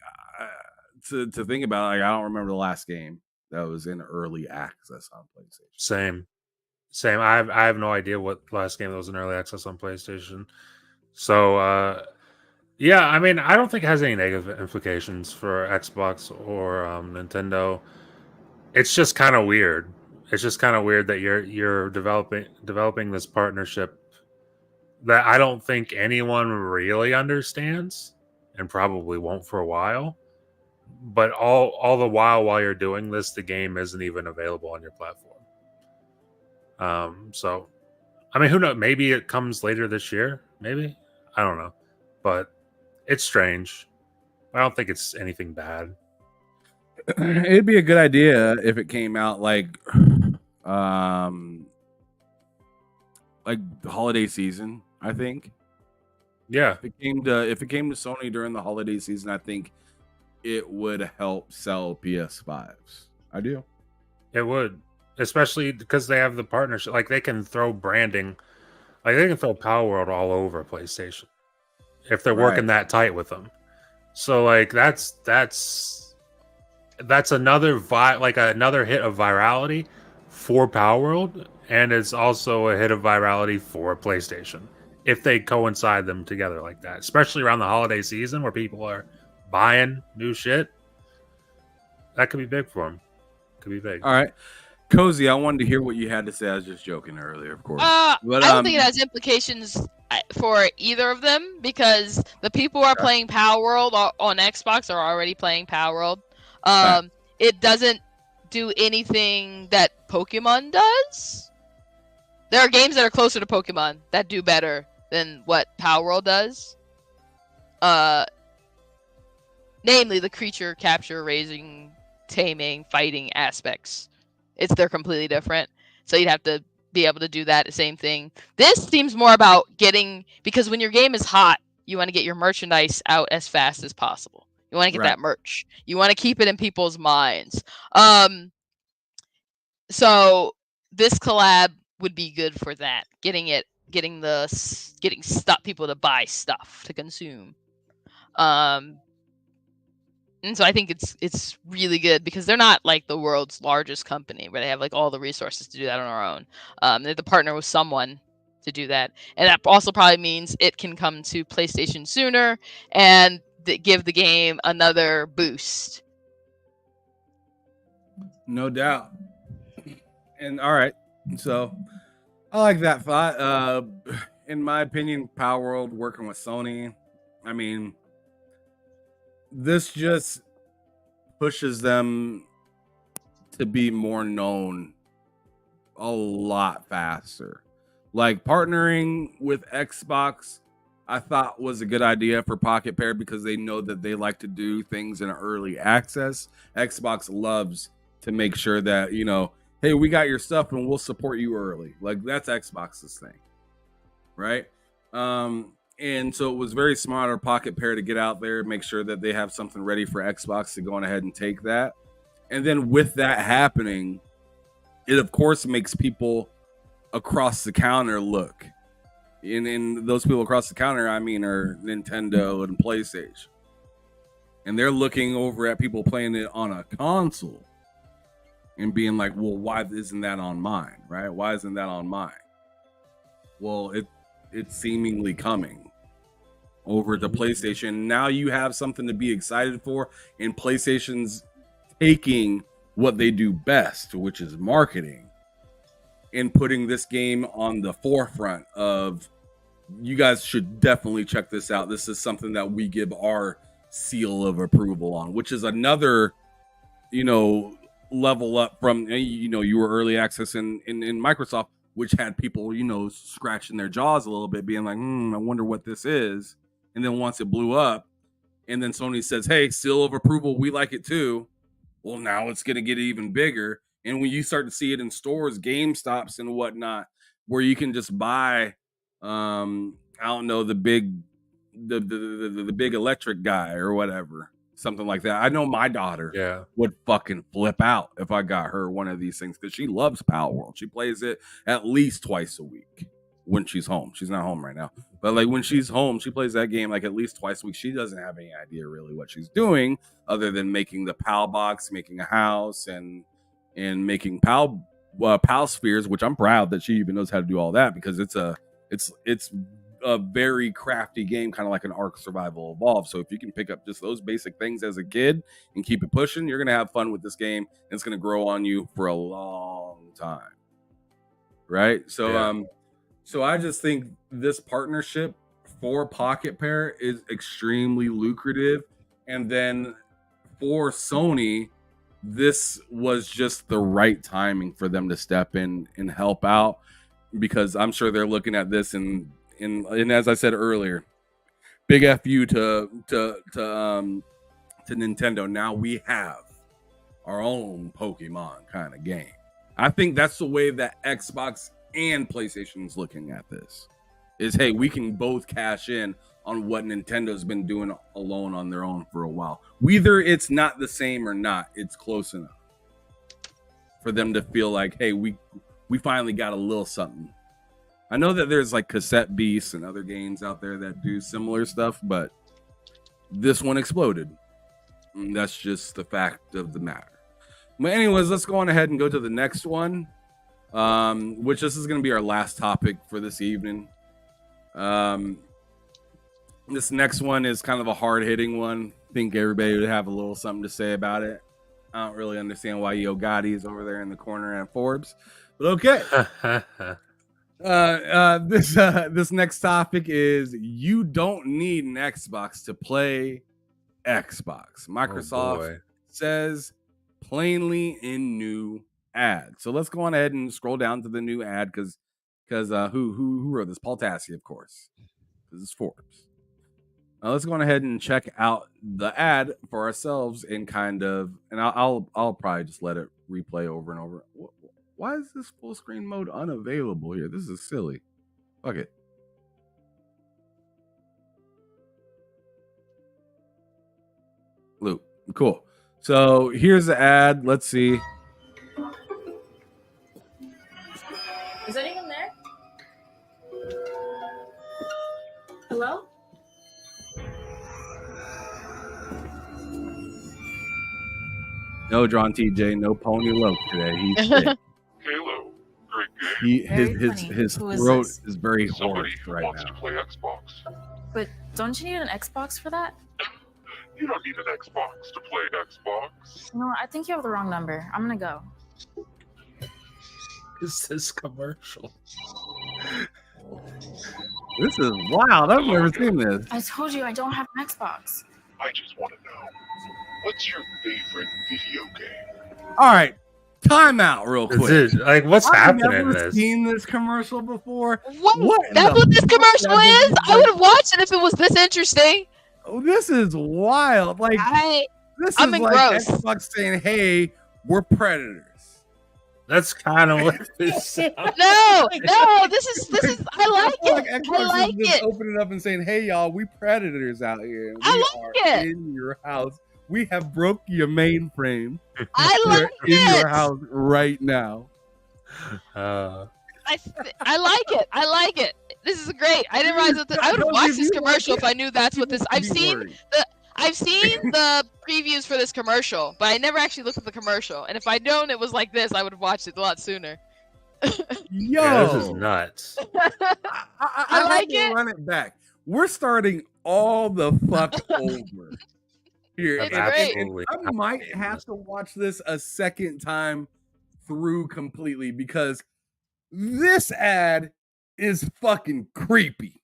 to think about it, like, I don't remember the last game that was in early access on PlayStation. Same. I have no idea what last game that was in early access on PlayStation. So yeah, I mean, I don't think it has any negative implications for Xbox or Nintendo. It's just kind of weird. It's just kind of weird that you're developing this partnership that I don't think anyone really understands and probably won't for a while. But all the while you're doing this, the game isn't even available on your platform. So I mean, who knows? Maybe it comes later this year. Maybe, I don't know, but it's strange. I don't think it's anything bad. It'd be a good idea if it came out like the holiday season. I think Yeah, if it came to Sony during the holiday season, I think it would help sell PS5s. I do. it would, especially because they have the partnership. Like they can throw branding, like they can throw Power World all over PlayStation if they're working that tight with them. So like that's another another hit of virality for Power World, and it's also a hit of virality for PlayStation if they coincide them together like that, especially around the holiday season where people are buying new shit. That could be big for them. Could be big. All right, Cozy, I wanted to hear what you had to say. I was just joking earlier, of course. But I don't think it has implications for either of them because the people who are playing Power World on Xbox are already playing Power World. It doesn't do anything that Pokemon does. There are games that are closer to Pokemon that do better than what Power World does. Namely the creature capture, raising, taming, fighting aspects. They're completely different. So you'd have to be able to do that same thing. This seems more about because when your game is hot, you want to get your merchandise out as fast as possible. You want to get that merch. You want to keep it in people's minds. So this collab would be good for that. Getting people to buy stuff to consume. And so I think it's really good because they're not like the world's largest company where they have like all the resources to do that on our own. They have to partner with someone to do that. And that also probably means it can come to PlayStation sooner and give the game another boost. No doubt. And all right, so I like that thought. In my opinion, Power World working with Sony, I mean, this just pushes them to be more known a lot faster. Like partnering with Xbox, I thought was a good idea for Pocket Pair because they know that they like to do things in early access. Xbox loves to make sure that, hey, we got your stuff and we'll support you early. Like that's Xbox's thing, right? And so it was very smart of Pocket Pair to get out there, make sure that they have something ready for Xbox to go on ahead and take that. And then with that happening, it of course makes people across the counter look. And those people across the counter, I mean, are Nintendo and PlayStation. And they're looking over at people playing it on a console and being like, well, why isn't that on mine, right? Why isn't that on mine? Well, it's seemingly coming over to PlayStation. Now you have something to be excited for, and PlayStation's taking what they do best, which is marketing, and putting this game on the forefront of, you guys should definitely check this out. This is something that we give our seal of approval on, which is another, level up from, you were early access in Microsoft, which had people, scratching their jaws a little bit, being like, I wonder what this is. And then once it blew up, and then Sony says, hey, seal of approval, we like it too. Well, now it's going to get even bigger. And when you start to see it in stores, GameStops and whatnot, where you can just buy, I don't know, the big electric guy or whatever, something like that. I know my daughter would fucking flip out if I got her one of these things because she loves Power World. She plays it at least twice a week when she's home. She's not home right now, but like when she's home, she plays that game like at least twice a week. She doesn't have any idea really what she's doing other than making the PAL box, making a house, and making PAL spheres, which I'm proud that she even knows how to do all that because it's a very crafty game, kind of like an Ark Survival Evolved. So if you can pick up just those basic things as a kid and keep it pushing, you're gonna have fun with this game, and it's gonna grow on you for a long time, right? So so I just think this partnership for Pocket Pair is extremely lucrative, and then for Sony, this was just the right timing for them to step in and help out. because I'm sure they're looking at this and as I said earlier, big FU to Nintendo. Now we have our own Pokemon kind of game. I think that's the way that Xbox and PlayStation is looking at this. Is, hey, we can both cash in on what Nintendo's been doing alone on their own for a while. Whether it's not the same or not, it's close enough for them to feel like, hey, we finally got a little something. I know that there's like Cassette Beasts and other games out there that do similar stuff, but this one exploded. And that's just the fact of the matter. But anyways, let's go on ahead and go to the next one, which this is going to be our last topic for this evening. This next one is kind of a hard-hitting one. I think everybody would have a little something to say about it. I don't really understand why Yo Gotti is over there in the corner at Forbes, but okay. This next topic is you don't need an Xbox to play Xbox. Microsoft says plainly in new ad. So let's go on ahead and scroll down to the new ad because who wrote this? Paul Tassi, of course. This is Forbes. Let's go on ahead and check out the ad for ourselves and I'll probably just let it replay over and over. Why is this full screen mode unavailable here? This is silly. Fuck it. Loop. Cool. So here's the ad. Let's see. Is anyone there? Hello? No Drawn TJ, no Pony Loke today. He's sick. Halo, great game. His throat is very Somebody hoarse who right wants now. to play Xbox. But don't you need an Xbox for that? You don't need an Xbox to play Xbox. No, I think you have the wrong number. I'm gonna go. Is this commercial? This is wild. I've never seen this. I told you I don't have an Xbox. I just want to know, what's your favorite video game? All right, time out real quick. Like, what's happening in I've never this? seen this commercial before. What? That's what this commercial is? I would have watched it if it was this interesting. Oh, this is wild. Like, this I'm is like engrossed. Xbox saying, hey, we're predators. That's kind of what this sounds. No, this is. I like feel it. Xbox I like is just it. opening up and saying, hey, y'all, we predators out here. I We like are it. in your house. We have broke your mainframe. I We're like in your it. house right now. Uh, I like it. I like it. This is great. I didn't realize that. I would have watched this commercial if I knew that's what this. I've seen the previews for this commercial, but I never actually looked at the commercial. And if I'd known it was like this, I would have watched it a lot sooner. Yo, yeah, this is nuts. I like have to it. run it back. We're starting all the fuck over here. It's And great. Absolutely. I might have to watch this a second time through completely because this ad is fucking creepy.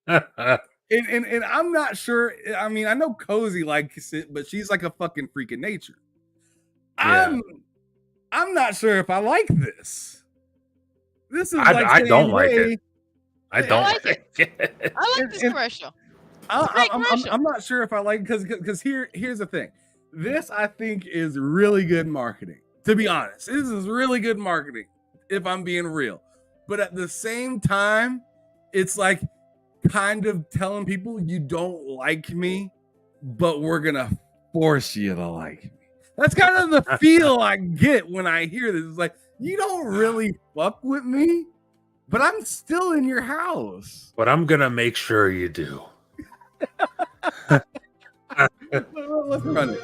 And I'm not sure. I mean, I know Cozy likes it, but she's like a fucking freak of nature. Yeah. I'm not sure if I like this. This is I don't like it. I don't like like it. I like this commercial. I'm not sure if I like it because here's the thing. This I think is really good marketing. To be honest, this is really good marketing. If I'm being real, but at the same time, it's like kind of telling people you don't like me, but we're gonna force you to like me. That's kind of the feel I get when I hear this. It's like you don't really fuck with me, but I'm still in your house. But I'm gonna make sure you do. Let's run it.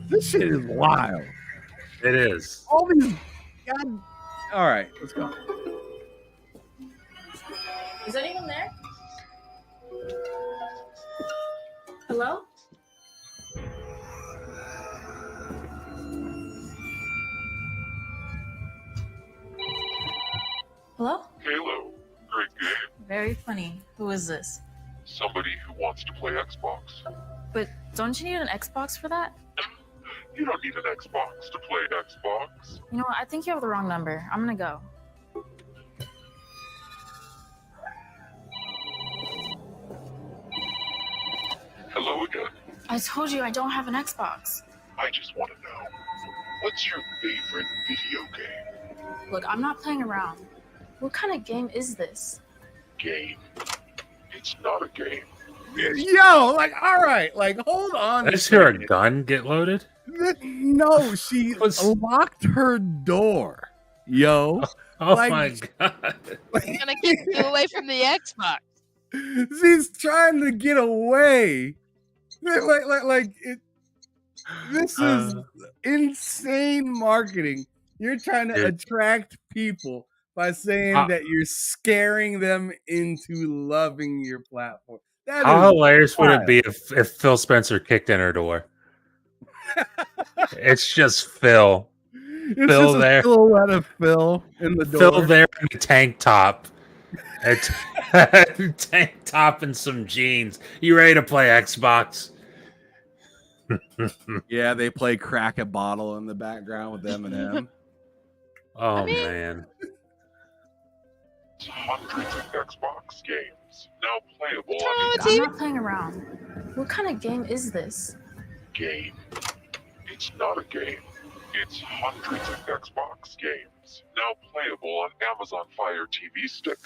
This shit is wild. It is. All these. God. All right, let's go. Is anyone there? Hello? Hello? Halo, great game. Very funny. Who is this? Somebody who wants to play Xbox. But don't you need an Xbox for that? You don't need an Xbox to play Xbox. You know what? I think you have the wrong number. I'm gonna go. I told you I don't have an Xbox. I just want to know, what's your favorite video game? Look, I'm not playing around. What kind of game is this? Game. It's not a game. Yo, like, all right, like, hold on. Let's hear a gun get loaded. No, she locked her door. Yo. Oh like, my god. I'm gonna keep you away from the Xbox. She's trying to get away. This is insane marketing. You're trying to attract people by saying that you're scaring them into loving your platform. How hilarious would it be if Phil Spencer kicked in her door? It's just Phil. It's Phil just there. A silhouette of Phil in the door. Phil there in a tank top. A tank top and some jeans. You ready to play Xbox? Yeah, they play Crack a Bottle in the background with Eminem. Oh, man. Hundreds of Xbox games now playable Turn on on the the I'm TV. not playing around. What kind of game is this? game. It's not a game. It's hundreds of Xbox games now playable on Amazon Fire TV Stick.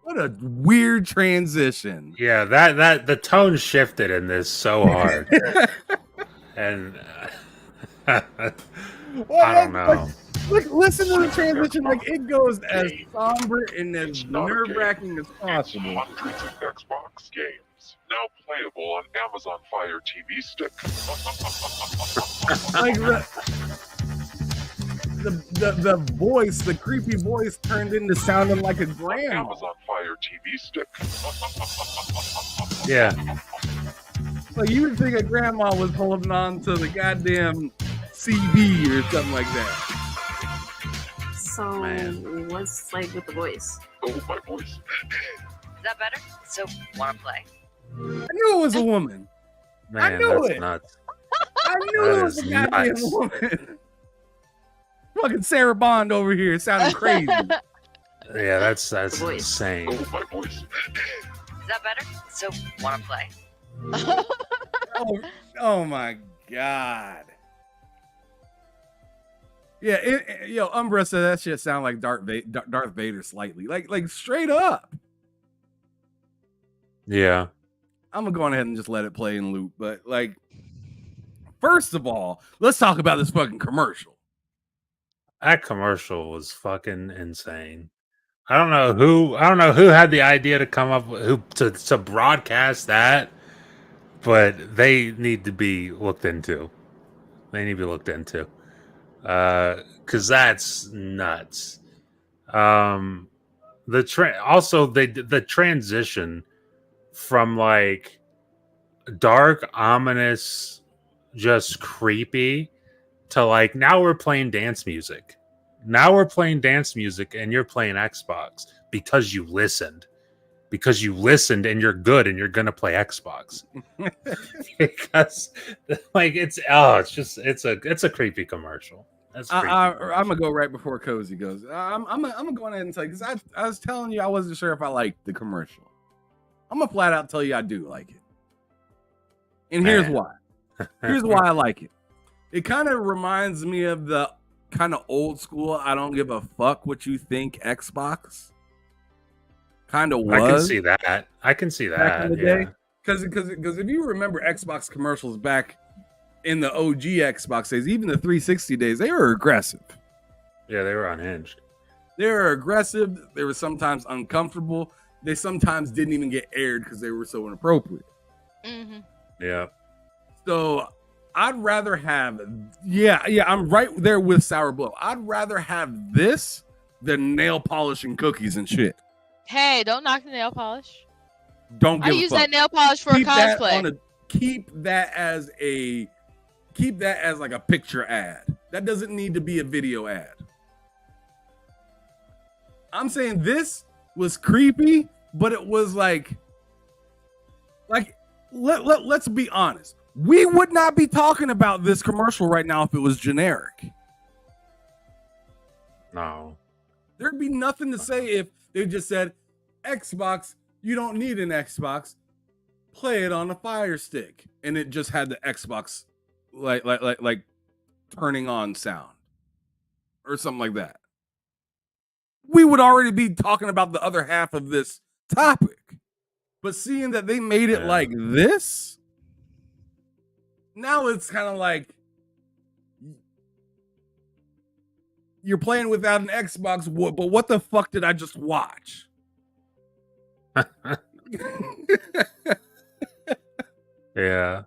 What a weird transition. Yeah, that the tone shifted in this so hard. And I don't know. Look, listen to the transition. Like, it goes as somber and as nerve-wracking as possible. Hundreds of Xbox games now playable on Amazon Fire TV Stick. Like the voice, the creepy voice turned into sounding like a grandma. Amazon Fire TV Stick. Yeah. Like, you would think a grandma was holding on to the goddamn CD or something like that. So, what's like with the voice? Oh, my voice. Is that better? So, wanna play? I knew it was a woman. Man, I knew that's it. nuts. I knew That it was is a goddamn nuts. woman. Fucking Sarah Bond over here sounding crazy. Yeah, that's Voice. insane. Oh, my voice. Is that better? So, wanna play? Oh my god. Yeah, yo, Umbra said that shit sound like Darth Vader slightly, like straight up. Yeah. I'm gonna go on ahead and just let it play in loop. But like, first of all, let's talk about this fucking commercial. That commercial was fucking insane. I don't know who had the idea to come up with to broadcast that, but they need to be looked into. They need to be looked into. Cause that's nuts. The transition from like dark, ominous, just creepy to like now we're playing dance music. Now we're playing dance music and you're playing Xbox because you listened. Because you listened and you're good and you're gonna play Xbox. Because like it's a creepy commercial. That's creepy I'm commercial. gonna go right before Cozy goes. I'm gonna go ahead and say, because I was telling you I wasn't sure if I liked the commercial. I'm gonna flat out tell you I do like it, and here's why. Here's why I like it. It kind of reminds me of the kind of old school I don't give a fuck what you think Xbox kind of was. I can see that back in the day. Because if you remember Xbox commercials back in the OG Xbox days, even the 360 days, they were aggressive. Yeah, they were unhinged. They were aggressive. They were sometimes uncomfortable. They sometimes didn't even get aired because they were so inappropriate. Mm-hmm. Yeah. So I'd rather have, I'm right there with Sour Blow. I'd rather have this than nail polish and cookies and shit. Hey, don't knock the nail polish. Don't I give a use fuck. that nail polish for a cosplay. Keep that as like a picture ad. That doesn't need to be a video ad. I'm saying this was creepy, but it was like let's be honest. We would not be talking about this commercial right now if it was generic. No. There'd be nothing to say if they just said Xbox You don't need an Xbox. Play it on a Fire Stick, and it just had the Xbox like turning on sound or something like that. We would already be talking about the other half of this topic. But seeing that they made it like this, now it's kind of like you're playing without an Xbox, but what the fuck did I just watch? Yeah.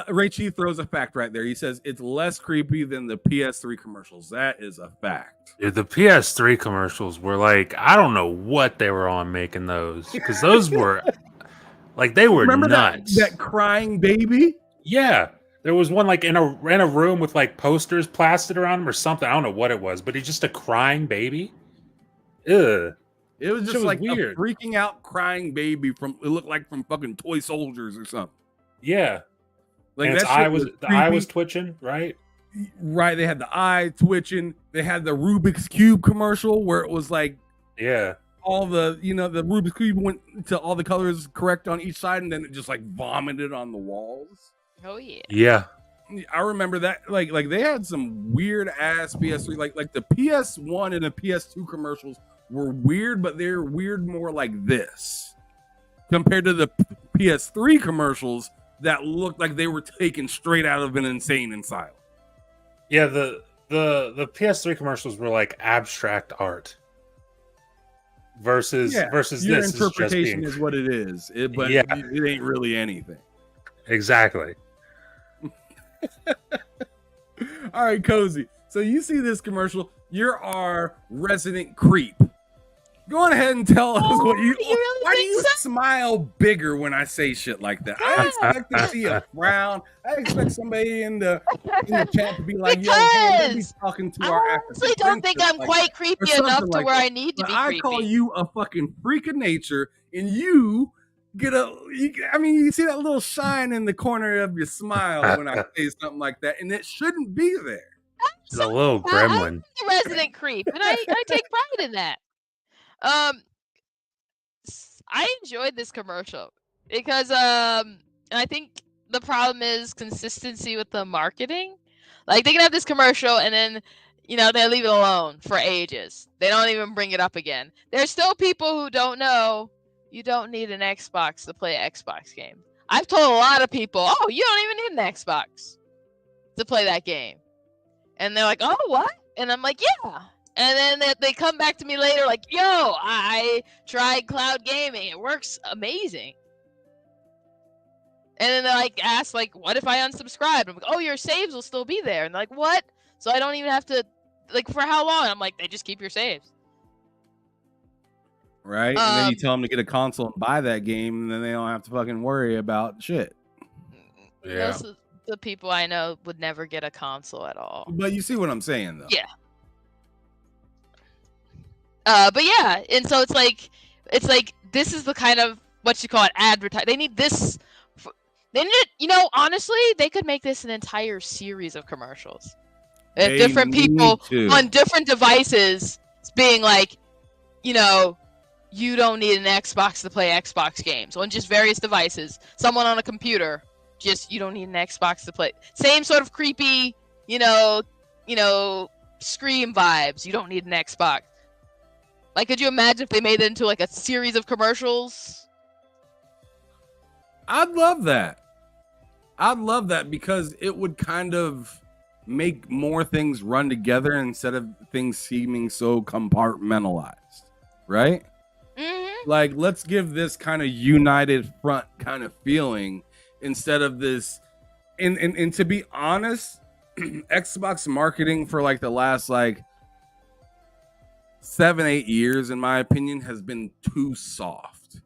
Ray Chi throws a fact right there. He says it's less creepy than the PS3 commercials. That is a fact. Yeah, the PS3 commercials were like, I don't know what they were on making those, because those were like, they were Remember nuts. That crying baby? Yeah. There was one like in a room with like posters plastered around him or something. I don't know what it was, but he's just a crying baby. Ugh. It was just like weird. a freaking out crying baby it looked like from fucking Toy Soldiers or something. Yeah. Like and that the eye was twitching, right? Right. They had the eye twitching. They had the Rubik's Cube commercial where it was like, yeah, all the, the Rubik's Cube went to all the colors correct on each side, and then it just like vomited on the walls. Oh yeah. Yeah. I remember that. Like they had some weird ass PS3, like the PS1 and the PS2 commercials were weird, but they're weird more like this compared to the PS3 commercials that looked like they were taken straight out of an insane asylum. Yeah, the PS3 commercials were like abstract art versus your this interpretation is is what it is. But Yeah. it ain't really anything. Exactly. All right, Cozy. So you see this commercial. You're our resident creep. Go on ahead and tell us what you. really Why do think you so? smile bigger when I say shit like that? I expect to see a frown. I expect somebody in the chat to be like, "Yo, hey, don't be talking to our I African honestly don't think princess I'm like quite that," creepy or something enough to like where that. I need to But be I creepy. call you a fucking freak of nature, and you get you see that little shine in the corner of your smile when I say something like that, and it shouldn't be there. It's a little I'm gremlin. the resident creep, and I take pride in that. I enjoyed this commercial because and I think the problem is consistency with the marketing. Like they can have this commercial and then they leave it alone for ages. They don't even bring it up again. There's still people who don't know you don't need an Xbox to play Xbox games. I've told a lot of people, "Oh, you don't even need an Xbox to play that game," and they're like, "Oh, what?" And I'm like, "Yeah." And then they come back to me later like, "Yo, I tried cloud gaming. It works amazing." And then they like ask like, "What if I unsubscribe?" I'm like, "Oh, your saves will still be there." And they're like, "What?" So I don't even have to like for how long? I'm like, "They just keep your saves." Right? And then you tell them to get a console and buy that game, and then they don't have to fucking worry about shit. Yeah. Most of the people I know would never get a console at all. But you see what I'm saying, though. Yeah. But yeah, and so it's like this is the kind of what you call it advertise. They need this. They need honestly, they could make this an entire series of commercials. They Different people need to. on different devices being like, you don't need an Xbox to play Xbox games on just various devices. Someone on a computer, just you don't need an Xbox to play. Same sort of creepy, Scream vibes. You don't need an Xbox. Like, could you imagine if they made it into like a series of commercials? I'd love that. I'd love that because it would kind of make more things run together instead of things seeming so compartmentalized, right? Mm-hmm. Like, let's give this kind of united front kind of feeling instead of this. And to be honest, Xbox marketing for like the last like 7-8 years, in my opinion, has been too soft.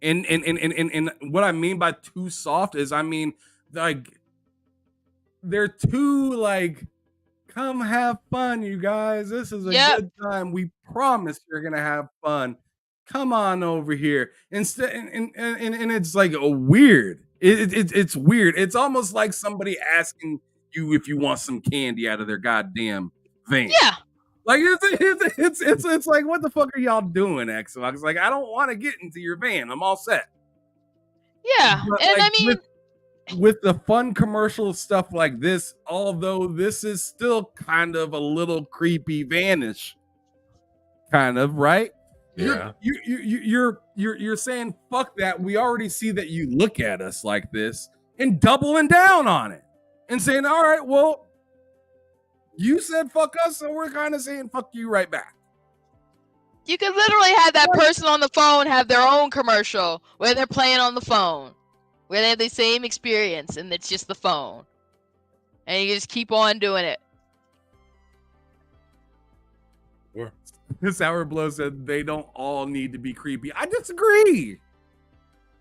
And what I mean by too soft is, I mean, like, they're too like, come have fun, you guys. This is a good time. We promise you're gonna have fun. Come on over here. Instead, and it's like a weird. It's weird. It's almost like somebody asking you if you want some candy out of their goddamn van. Yeah. Like it's like, what the fuck are y'all doing, Xbox? Like, I don't want to get into your van. I'm all set. Yeah, But, and like, I mean, with the fun commercial stuff like this, although this is still kind of a little creepy vanish, kind of, right? Yeah. You're saying fuck that. We already see that you look at us like this, and doubling down on it and saying, all right, well, you said fuck us, so we're kind of saying fuck you right back. you could literally have that person on the phone have their own commercial where they're playing on the phone, where they have the same experience, and it's just the phone. And you just keep on doing it. Sour Blow said they don't all need to be creepy. I disagree.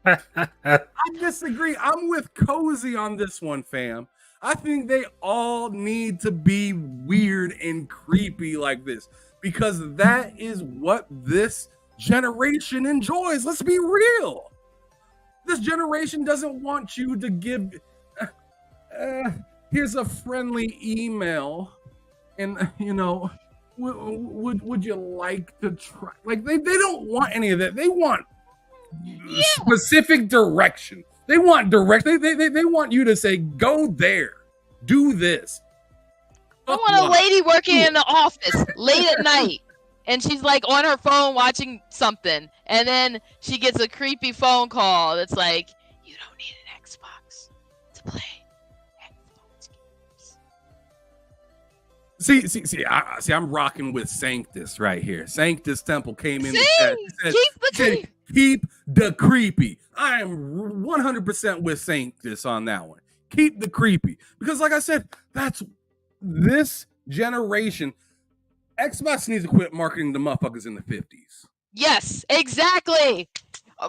I disagree. I'm with Cozy on this one, fam. I think they all need to be weird and creepy like this because that is what this generation enjoys. Let's be real. This generation doesn't want you to give here's a friendly email and would you like to try? Like they don't want any of that. They want specific direction. They want direct. They want you to say, go there, do this. I want a lady working in the office late at night, and she's like on her phone watching something, and then she gets a creepy phone call that's like, you don't need an Xbox to play Xbox games. See, I'm rocking with Sanctus right here. Sanctus Temple came in Sing! the chat. He said, keep the creepy. I am 100% with Sanctus on that one. Keep the creepy. Because like I said, that's this generation. Xbox needs to quit marketing the motherfuckers in the 50s. Yes, exactly.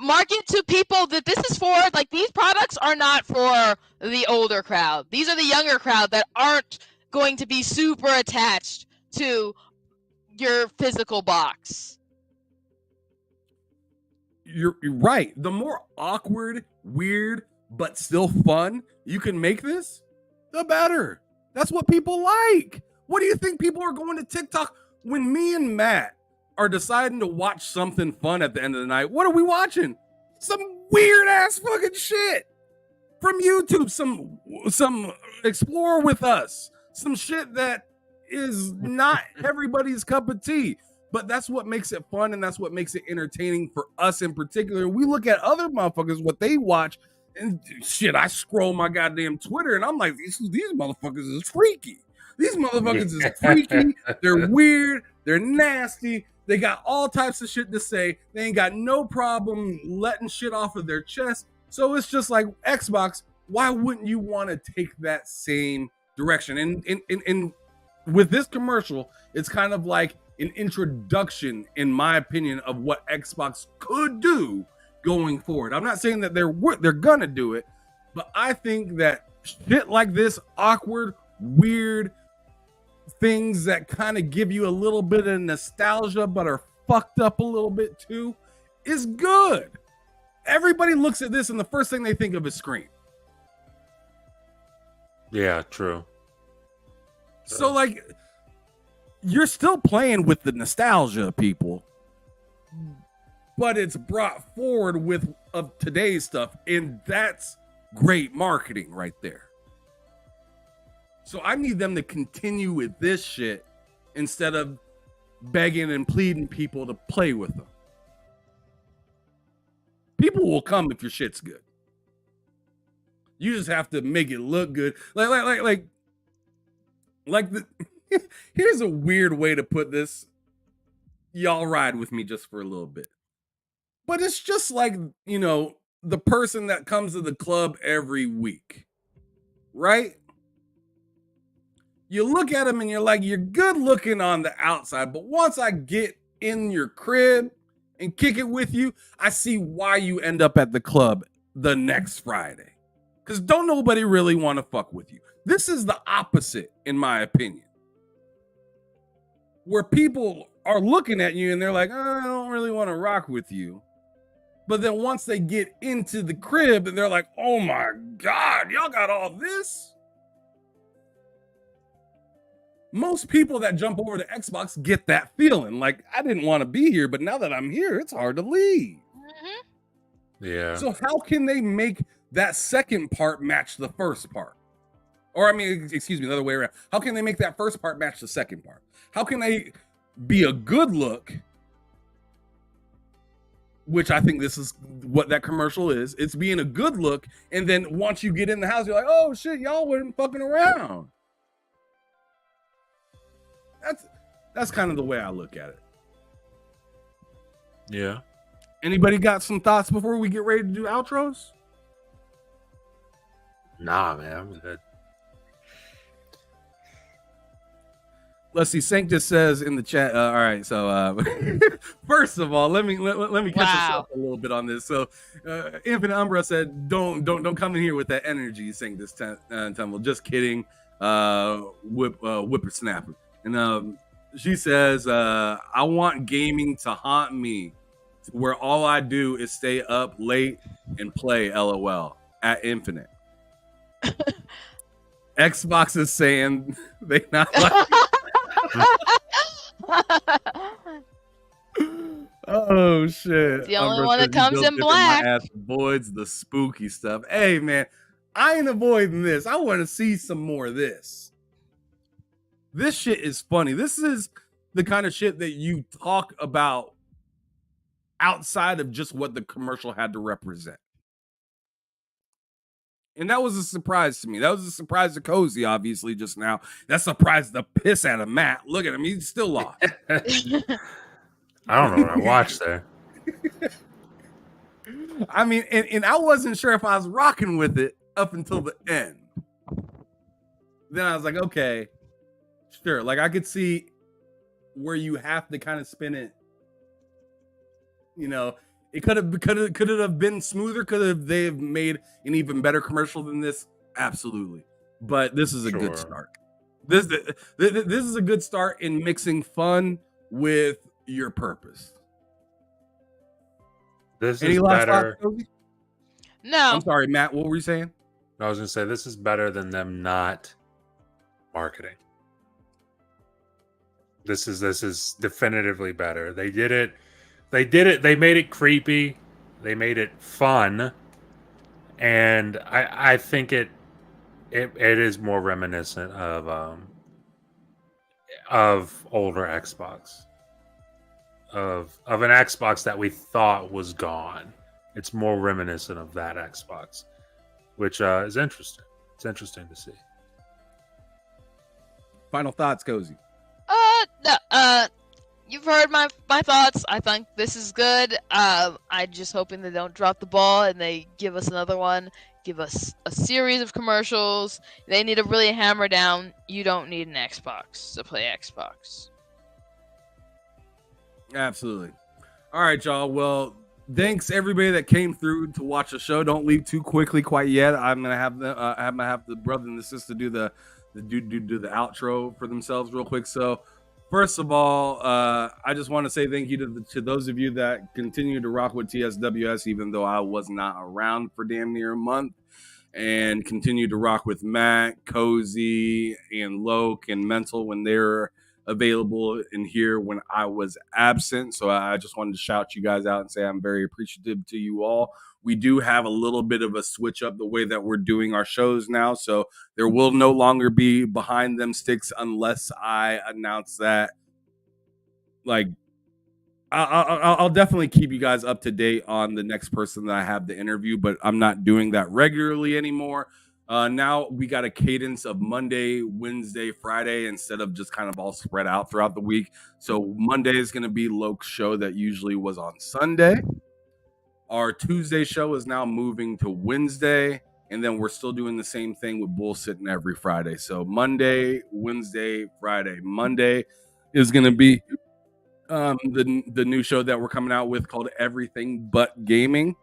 Market to people that this is for. Like, these products are not for the older crowd. These are the younger crowd that aren't going to be super attached to your physical box. You're right. The more awkward, weird, but still fun you can make this, the better. That's what people like. What do you think people are going to TikTok when me and Matt are deciding to watch something fun at the end of the night? What are we watching? Some weird ass fucking shit from YouTube. Some Explore with Us. Some shit that is not everybody's cup of tea. But that's what makes it fun, and that's what makes it entertaining for us in particular. We look at other motherfuckers, what they watch, and shit, I scroll my goddamn Twitter, and I'm like, these motherfuckers is freaky. These motherfuckers is freaky. They're weird. They're nasty. They got all types of shit to say. They ain't got no problem letting shit off of their chest. So it's just like, Xbox, why wouldn't you want to take that same direction? And with this commercial, it's kind of like an introduction, in my opinion, of what Xbox could do going forward. I'm not saying that they're gonna do it, but I think that shit like this, awkward, weird things that kind of give you a little bit of nostalgia but are fucked up a little bit too, is good. Everybody looks at this and the first thing they think of is Scream. Yeah, true. So like, you're still playing with the nostalgia, people, but it's brought forward with of today's stuff, and that's great marketing right there. So I need them to continue with this shit instead of begging and pleading people to play with them. People will come if your shit's good. You just have to make it look good. Like the here's a weird way to put this. Y'all ride with me just for a little bit. But it's just like, the person that comes to the club every week, right? You look at them and you're like, you're good looking on the outside, but once I get in your crib and kick it with you, I see why you end up at the club the next Friday. Because don't nobody really want to fuck with you. This is the opposite, in my opinion. Where people are looking at you and they're like, I don't really want to rock with you. But then once they get into the crib and they're like, oh, oh my God, y'all got all this? Most people that jump over to Xbox get that feeling. Like, I didn't want to be here, but now that I'm here, it's hard to leave. Yeah. So how can they make that second part match the first part? Or, I mean, excuse me, the other way around. How can they make that first part match the second part? How can they be a good look, which I think this is what that commercial is. It's being a good look, and then once you get in the house, you're like, oh shit, y'all weren't fucking around. That's kind of the way I look at it. Yeah. Anybody got some thoughts before we get ready to do outros? Nah, man, I'm good. Let's see. Sank just says in the chat. All right. So first of all, let me catch us up a little bit on this. So Infinite Umbra said, "Don't come in here with that energy." Sank this Temple. Just kidding. Whippersnapper. And she says, "I want gaming to haunt me, where all I do is stay up late and play." LOL. At Infinite. Xbox is saying they not like. Oh shit! The only one that comes in black. My ass avoids the spooky stuff. Hey man, I ain't avoiding this. I want to see some more of this. This shit is funny. This is the kind of shit that you talk about outside of just what the commercial had to represent. And that was a surprise to me. That was a surprise to Cozy, obviously, just now. That surprised the piss out of Matt. Look at him. He's still lost. I don't know what I watched there. I mean, and I wasn't sure if I was rocking with it up until the end. Then I was like, okay, sure. Like, I could see where you have to kind of spin it. You know, it could it have been smoother? Could they have made an even better commercial than this? Absolutely. But this is a good start. This is a good start in mixing fun with your purpose. This Any is last better. thoughts, No. I'm sorry, Matt. What were you saying? I was gonna say this is better than them not marketing. This is definitively better. They did it. They made it creepy. They made it fun, and I think it is more reminiscent of older Xbox, of an Xbox that we thought was gone. It's more reminiscent of that Xbox, which is interesting. It's interesting to see. Final thoughts, Cozy. No, you've heard my thoughts. I think this is good. I'm just hoping they don't drop the ball and they give us another one. Give us a series of commercials. They need to really hammer down. You don't need an Xbox to play Xbox. Absolutely. All right, y'all. Well, thanks everybody that came through to watch the show. Don't leave too quickly quite yet. I'm gonna have the brother and the sister do the outro for themselves real quick. So first of all, I just want to say thank you to those of you that continue to rock with TSWS, even though I was not around for damn near a month, and continue to rock with Matt, Cozy, and Loke and Mental when they're available in here when I was absent. So I just wanted to shout you guys out and say I'm very appreciative to you all. We do have a little bit of a switch up the way that we're doing our shows now. So there will no longer be behind them sticks unless I announce that. Like, I'll definitely keep you guys up to date on the next person that I have to interview, but I'm not doing that regularly anymore. Now we got a cadence of Monday, Wednesday, Friday, instead of just kind of all spread out throughout the week. So Monday is going to be Loke's show that usually was on Sunday. Our Tuesday show is now moving to Wednesday, and then we're still doing the same thing with BullSittin every Friday. So Monday, Wednesday, Friday. Monday is going to be the new show that we're coming out with called Everything But Gaming,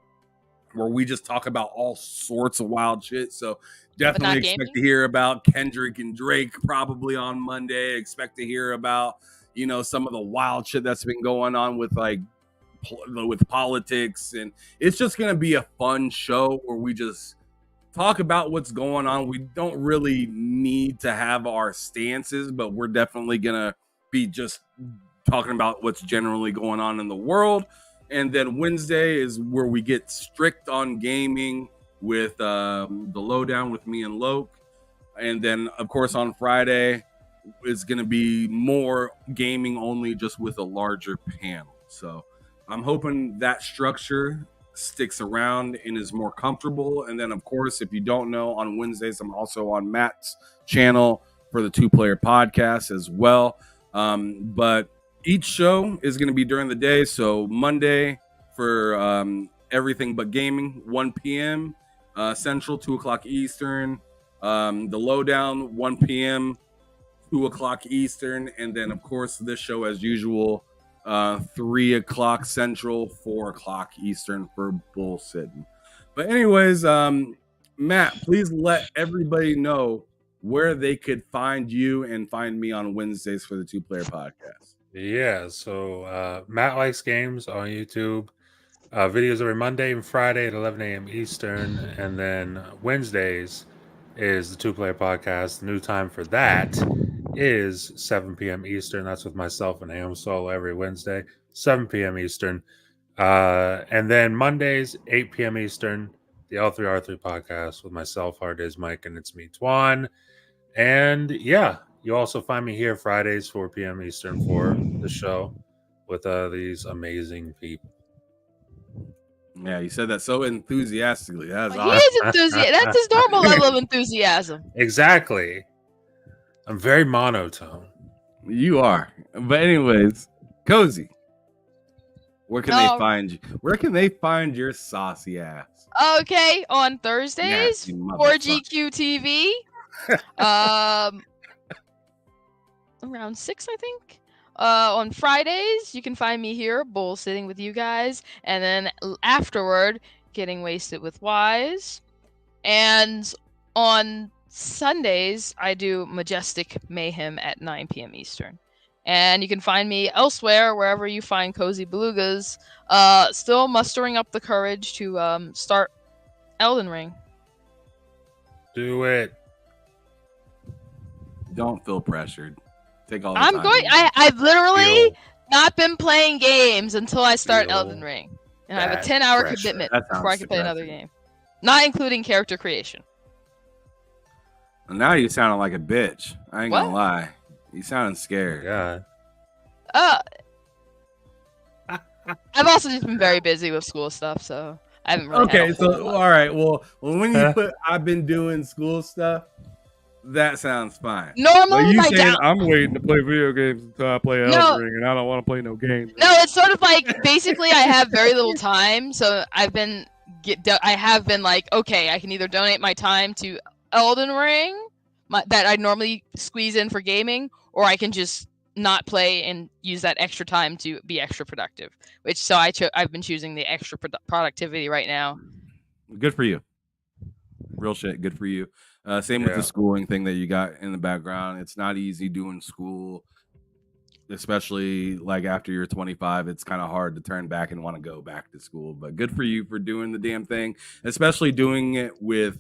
where we just talk about all sorts of wild shit. So definitely expect to hear about Kendrick and Drake probably on Monday. Expect to hear about, some of the wild shit that's been going on with with politics. And it's just going to be a fun show where we just talk about what's going on. We don't really need to have our stances, but we're definitely gonna be just talking about what's generally going on in the world. And then Wednesday is where we get strict on gaming with the lowdown with me and Loke. And then, of course, on Friday is going to be more gaming only, just with a larger panel. So I'm hoping that structure sticks around and is more comfortable. And then, of course, if you don't know, on Wednesdays, I'm also on Matt's channel for the 2-Player Podcast as well. But each show is going to be during the day. So Monday for everything but gaming, 1 p.m. Central, 2 o'clock Eastern. The lowdown, 1 p.m., 2 o'clock Eastern. And then, of course, this show, as usual, 3 o'clock Central, 4 o'clock Eastern for BullSittin. But anyways, Matt, please let everybody know where they could find you and find me on Wednesdays for the 2-Player Podcast. Yeah, so Matt Likes Games on YouTube. Videos every Monday and Friday at 11 a.m. Eastern. And then Wednesdays is the 2-Player Podcast. The new time for that is 7 p.m. Eastern. That's with myself and Ham Solo every Wednesday, 7 p.m. Eastern. And then Mondays, 8 p.m. Eastern, the L3R3 Podcast with myself, Hard Days Mike, and it's me, Twan. And yeah, you also find me here Fridays, 4 p.m. Eastern for the show with these amazing people. Yeah, you said that so enthusiastically. That's He awesome. is enthusiastic. That's his normal level of enthusiasm. Exactly. I'm very monotone. You are. But anyways, Cozy, where can they find you? Where can they find your saucy ass? Okay, on Thursdays, Nasty motherfucker. 4GQ TV. Around 6, I think. On Fridays, you can find me here, bull-sitting with you guys, and then afterward, getting wasted with Wise. And on Sundays, I do Majestic Mayhem at 9 p.m. Eastern. And you can find me elsewhere, wherever you find Cozy Belugas. Still mustering up the courage to start Elden Ring. Do it. Don't feel pressured. Take all the I'm time. going. I've literally not been playing games until I start Elden Ring, and I have a 10-hour commitment before I can play another game, not including character creation. Well, now you sounding like a bitch. I ain't gonna lie. You sounding scared. Yeah. I've also just been very busy with school stuff, so I haven't really. Okay, so all right. Well, when you put "I've been doing school stuff," that sounds fine. Normally, but you my saying I'm waiting to play video games until I play Elden Ring, and I don't want to play no games. No, it's sort of like basically I have very little time, so I have been like, okay, I can either donate my time to Elden Ring that I normally squeeze in for gaming, or I can just not play and use that extra time to be extra productive. I've been choosing the extra productivity right now. Good for you. Real shit. Good for you. Same with the schooling thing that you got in the background. It's not easy doing school, especially like after you're 25. It's kind of hard to turn back and want to go back to school. But good for you for doing the damn thing, especially doing it with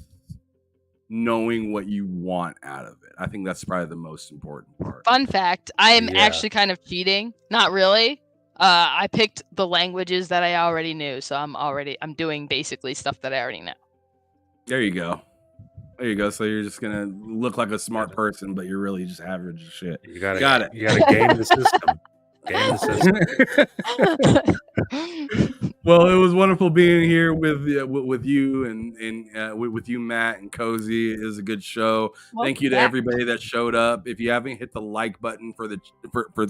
knowing what you want out of it. I think that's probably the most important part. Fun fact, I'm actually kind of cheating. Not really. I picked the languages that I already knew, so I'm doing basically stuff that I already know. There you go. There you go. So you're just gonna look like a smart person, but you're really just average as shit. Got it. You gotta game the system. Game the system. Well, it was wonderful being here with you and with you, Matt and Cozy. It was a good show. Thank you to everybody that showed up. If you haven't hit the like button for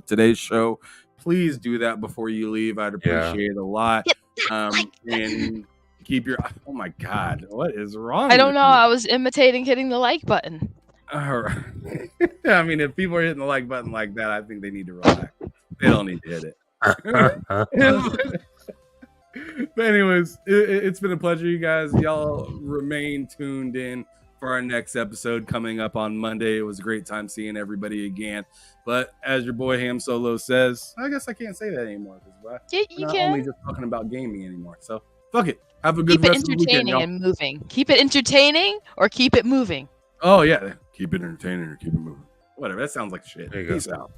today's show, please do that before you leave. I'd appreciate it a lot. And keep your. Oh my God, what is wrong? I don't know. I was imitating hitting the like button. All right. I mean, if people are hitting the like button like that, I think they need to relax. They don't need to hit it. But anyways, it's been a pleasure, you guys. Y'all remain tuned in for our next episode coming up on Monday. It was a great time seeing everybody again. But as your boy Ham Solo says, I guess I can't say that anymore because you we're not can. only just talking about gaming anymore. So Fuck it. Have a good Keep it rest of the weekend, entertaining y'all. and moving. Keep it entertaining or keep it moving. Oh yeah, keep it entertaining or keep it moving. Whatever. That sounds like shit. There you go. Peace out.